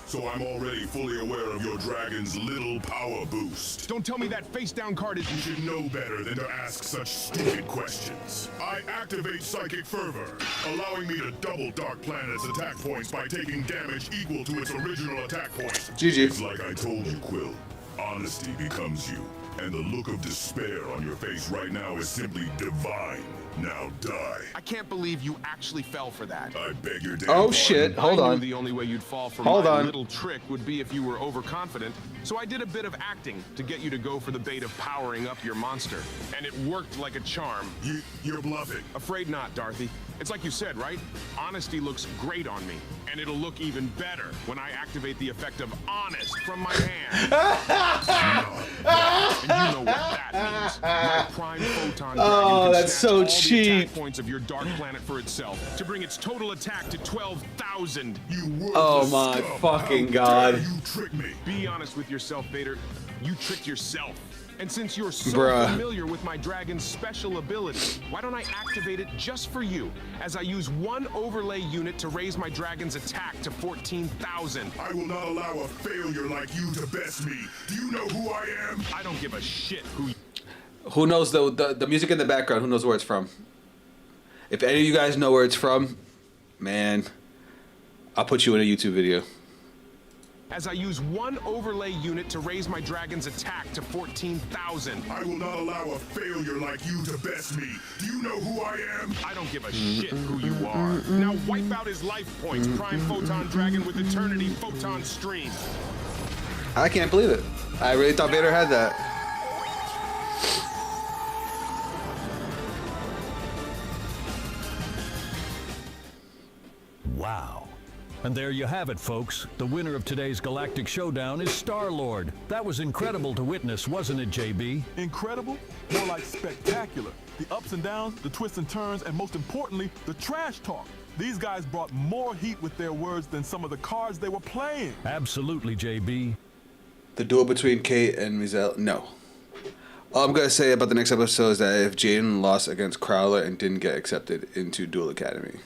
So I'm already fully aware of your dragon's little power boost. Don't tell me that face-down card is... You should know better than to ask such stupid questions. I activate Psychic Fervor, allowing me to double Dark Planet's attack points by taking damage equal to its original attack point. GG. It's like I told you, Quill. Honesty becomes you. And the look of despair on your face right now is simply divine. Now die. I can't believe you actually fell for that. I beg your damn Oh pardon. shit, hold I knew on. the only way you'd fall for Hold my on. little trick would be if you were overconfident. So I did a bit of acting to get you to go for the bait of powering up your monster. And it worked like a charm. You're bluffing. Afraid not, Dorothy. It's like you said, right? Honesty looks great on me. And it'll look even better when I activate the effect of Honest from my hand. And you know what that means. My Prime Photon Dragon can that's snatch so all cheap. the attack points of your dark planet for itself to bring its total attack to 12,000. Oh my fucking god. You trick me. Be honest with yourself, Vader. You tricked yourself. And since you're so Bruh. familiar with my dragon's special ability, why don't I activate it just for you, as I use one overlay unit to raise my dragon's attack to 14,000. I will not allow a failure like you to best me. Do you know who I am? I don't give a shit who you... Who knows the music in the background? Who knows where it's from? If any of you guys know where it's from, man, I'll put you in a YouTube video. As I use one overlay unit to raise my dragon's attack to 14,000. I will not allow a failure like you to best me. Do you know who I am? I don't give a shit who you are. Now wipe out his life points, Prime Photon Dragon with Eternity Photon Stream. I can't believe it. I really thought Vader had that. Wow. And there you have it, folks. The winner of today's Galactic Showdown is Star-Lord. That was incredible to witness, wasn't it, JB? Incredible? More like spectacular. The ups and downs, the twists and turns, and most importantly, the trash talk. These guys brought more heat with their words than some of the cards they were playing. Absolutely, JB. The duel between Kate and Mizel. No. All I'm gonna say about the next episode is that if Jaden lost against Crowler and didn't get accepted into Duel Academy,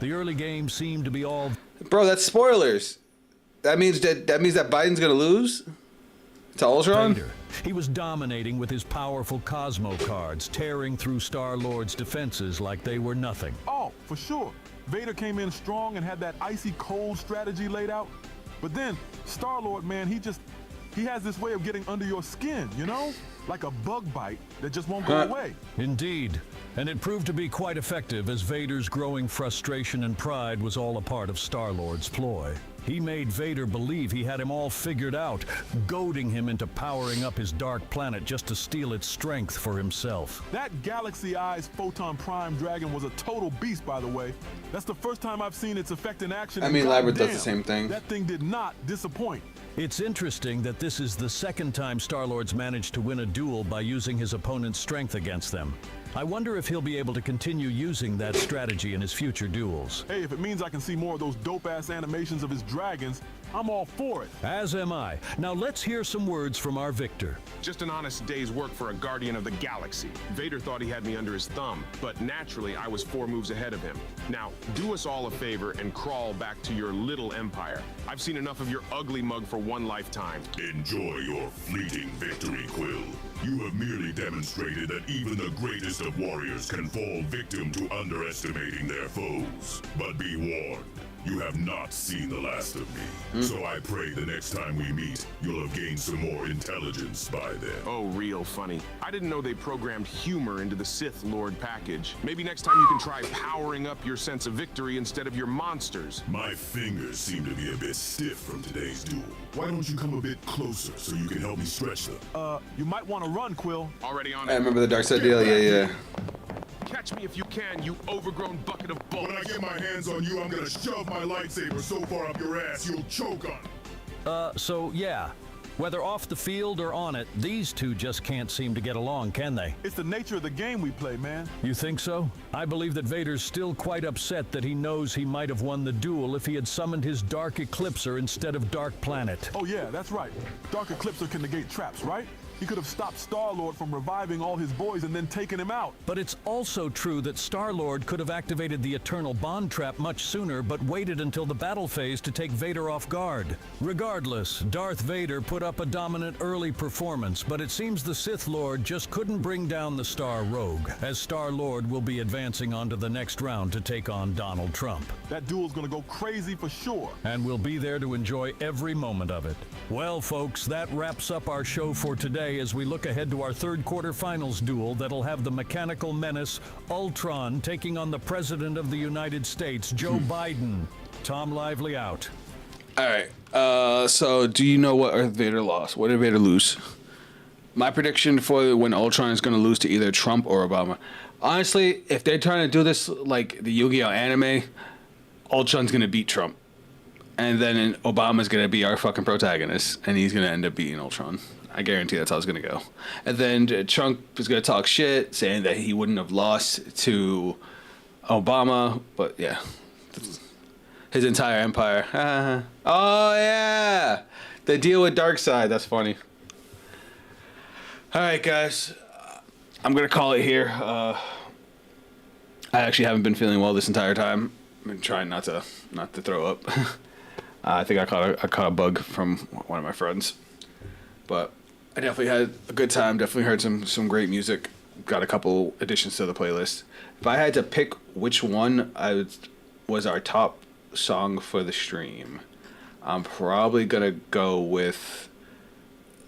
the early game seemed to be all. Bro, that's spoilers. That means that Biden's gonna lose to Ultron. Vader. He was dominating with his powerful Cosmo cards, tearing through Star-Lord's defenses like they were nothing. Oh, for sure. Vader came in strong and had that icy cold strategy laid out. But then, Star-Lord, man, he has this way of getting under your skin, you know? Like a bug bite that just won't go away. Indeed. And it proved to be quite effective, as Vader's growing frustration and pride was all a part of Star-Lord's ploy. He made Vader believe he had him all figured out, goading him into powering up his dark planet just to steal its strength for himself. That Galaxy Eyes Photon Prime Dragon was a total beast, by the way. That's the first time I've seen its effect in action. I mean, Labyrinth does the same thing. That thing did not disappoint. It's interesting that this is the second time Star-Lord's managed to win a duel by using his opponent's strength against them. I wonder if he'll be able to continue using that strategy in his future duels. Hey, if it means I can see more of those dope-ass animations of his dragons, I'm all for it. As am I. Now let's hear some words from our victor. Just an honest day's work for a Guardian of the Galaxy. Vader thought he had me under his thumb, but naturally I was 4 moves ahead of him. Now, do us all a favor and crawl back to your little empire. I've seen enough of your ugly mug for one lifetime. Enjoy your fleeting victory, Quill. You have merely demonstrated that even the greatest of warriors can fall victim to underestimating their foes. But be warned, you have not seen the last of me. So I pray the next time we meet, you'll have gained some more intelligence by then. Oh, real funny. I didn't know they programmed humor into the Sith Lord package. Maybe next time you can try powering up your sense of victory instead of your monsters. My fingers seem to be a bit stiff from today's duel. Why don't you come a bit closer so you can help me stretch them? You might want to run, Quill. Already on I it. remember the Dark Side deal. Yeah. Catch me if you can, you overgrown bucket of balls. When I get my hands on you, I'm gonna shove my lightsaber so far up your ass you'll choke on it. So yeah. Whether off the field or on it, these two just can't seem to get along, can they? It's the nature of the game we play, man. You think so? I believe that Vader's still quite upset that he knows he might have won the duel if he had summoned his Dark Eclipser instead of Dark Planet. Oh yeah, that's right. Dark Eclipser can negate traps, right? He could have stopped Star-Lord from reviving all his boys and then taken him out. But it's also true that Star-Lord could have activated the Eternal Bond Trap much sooner, but waited until the battle phase to take Vader off guard. Regardless, Darth Vader put up a dominant early performance, but it seems the Sith Lord just couldn't bring down the Star Rogue, as Star-Lord will be advancing on to the next round to take on Donald Trump. That duel's gonna go crazy for sure. And we'll be there to enjoy every moment of it. Well, folks, that wraps up our show for today as we look ahead to our third quarterfinals duel that'll have the mechanical menace Ultron taking on the President of the United States, Joe Biden. Tom Lively out. All right. So do you know what Vader lost? What did Vader lose? My prediction for when Ultron is going to lose to either Trump or Obama. Honestly, if they're trying to do this like the Yu-Gi-Oh anime, Ultron's going to beat Trump. And then Obama's going to be our fucking protagonist, and he's going to end up beating Ultron. I guarantee that's how it's going to go. And then Trump is going to talk shit, saying that he wouldn't have lost to Obama. But yeah, his entire empire. Oh, yeah. The deal with Darkseid. That's funny. All right, guys. I'm going to call it here. I actually haven't been feeling well this entire time. I've been trying not to throw up. I think I caught a bug from one of my friends. But I definitely had a good time. Definitely heard some great music. Got a couple additions to the playlist. If I had to pick which one was our top song for the stream, I'm probably going to go with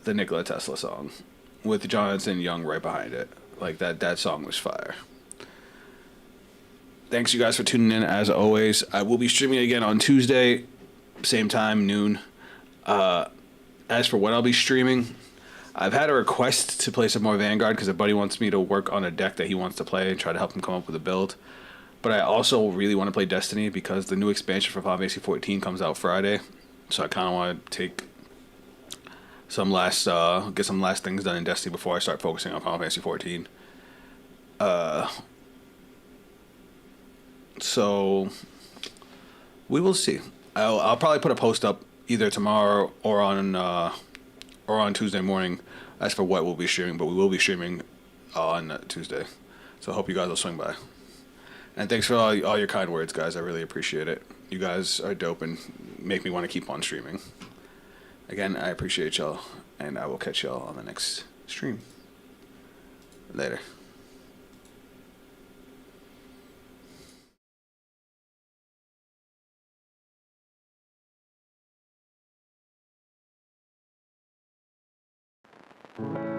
the Nikola Tesla song with Jonathan Young right behind it. Like that song was fire. Thanks you guys for tuning in as always. I will be streaming again on Tuesday, same time, noon. As for what I'll be streaming, I've had a request to play some more Vanguard because a buddy wants me to work on a deck that he wants to play and try to help him come up with a build. But I also really want to play Destiny because the new expansion for Final Fantasy 14 comes out Friday. So I kind of want to take get some last things done in Destiny before I start focusing on Final Fantasy 14. So we will see. I'll probably put a post up either tomorrow or on Tuesday morning as for what we'll be streaming, but we will be streaming on Tuesday. So I hope you guys will swing by. And thanks for all your kind words, guys. I really appreciate it. You guys are dope and make me want to keep on streaming. Again, I appreciate y'all, and I will catch y'all on the next stream. Later. Thank you.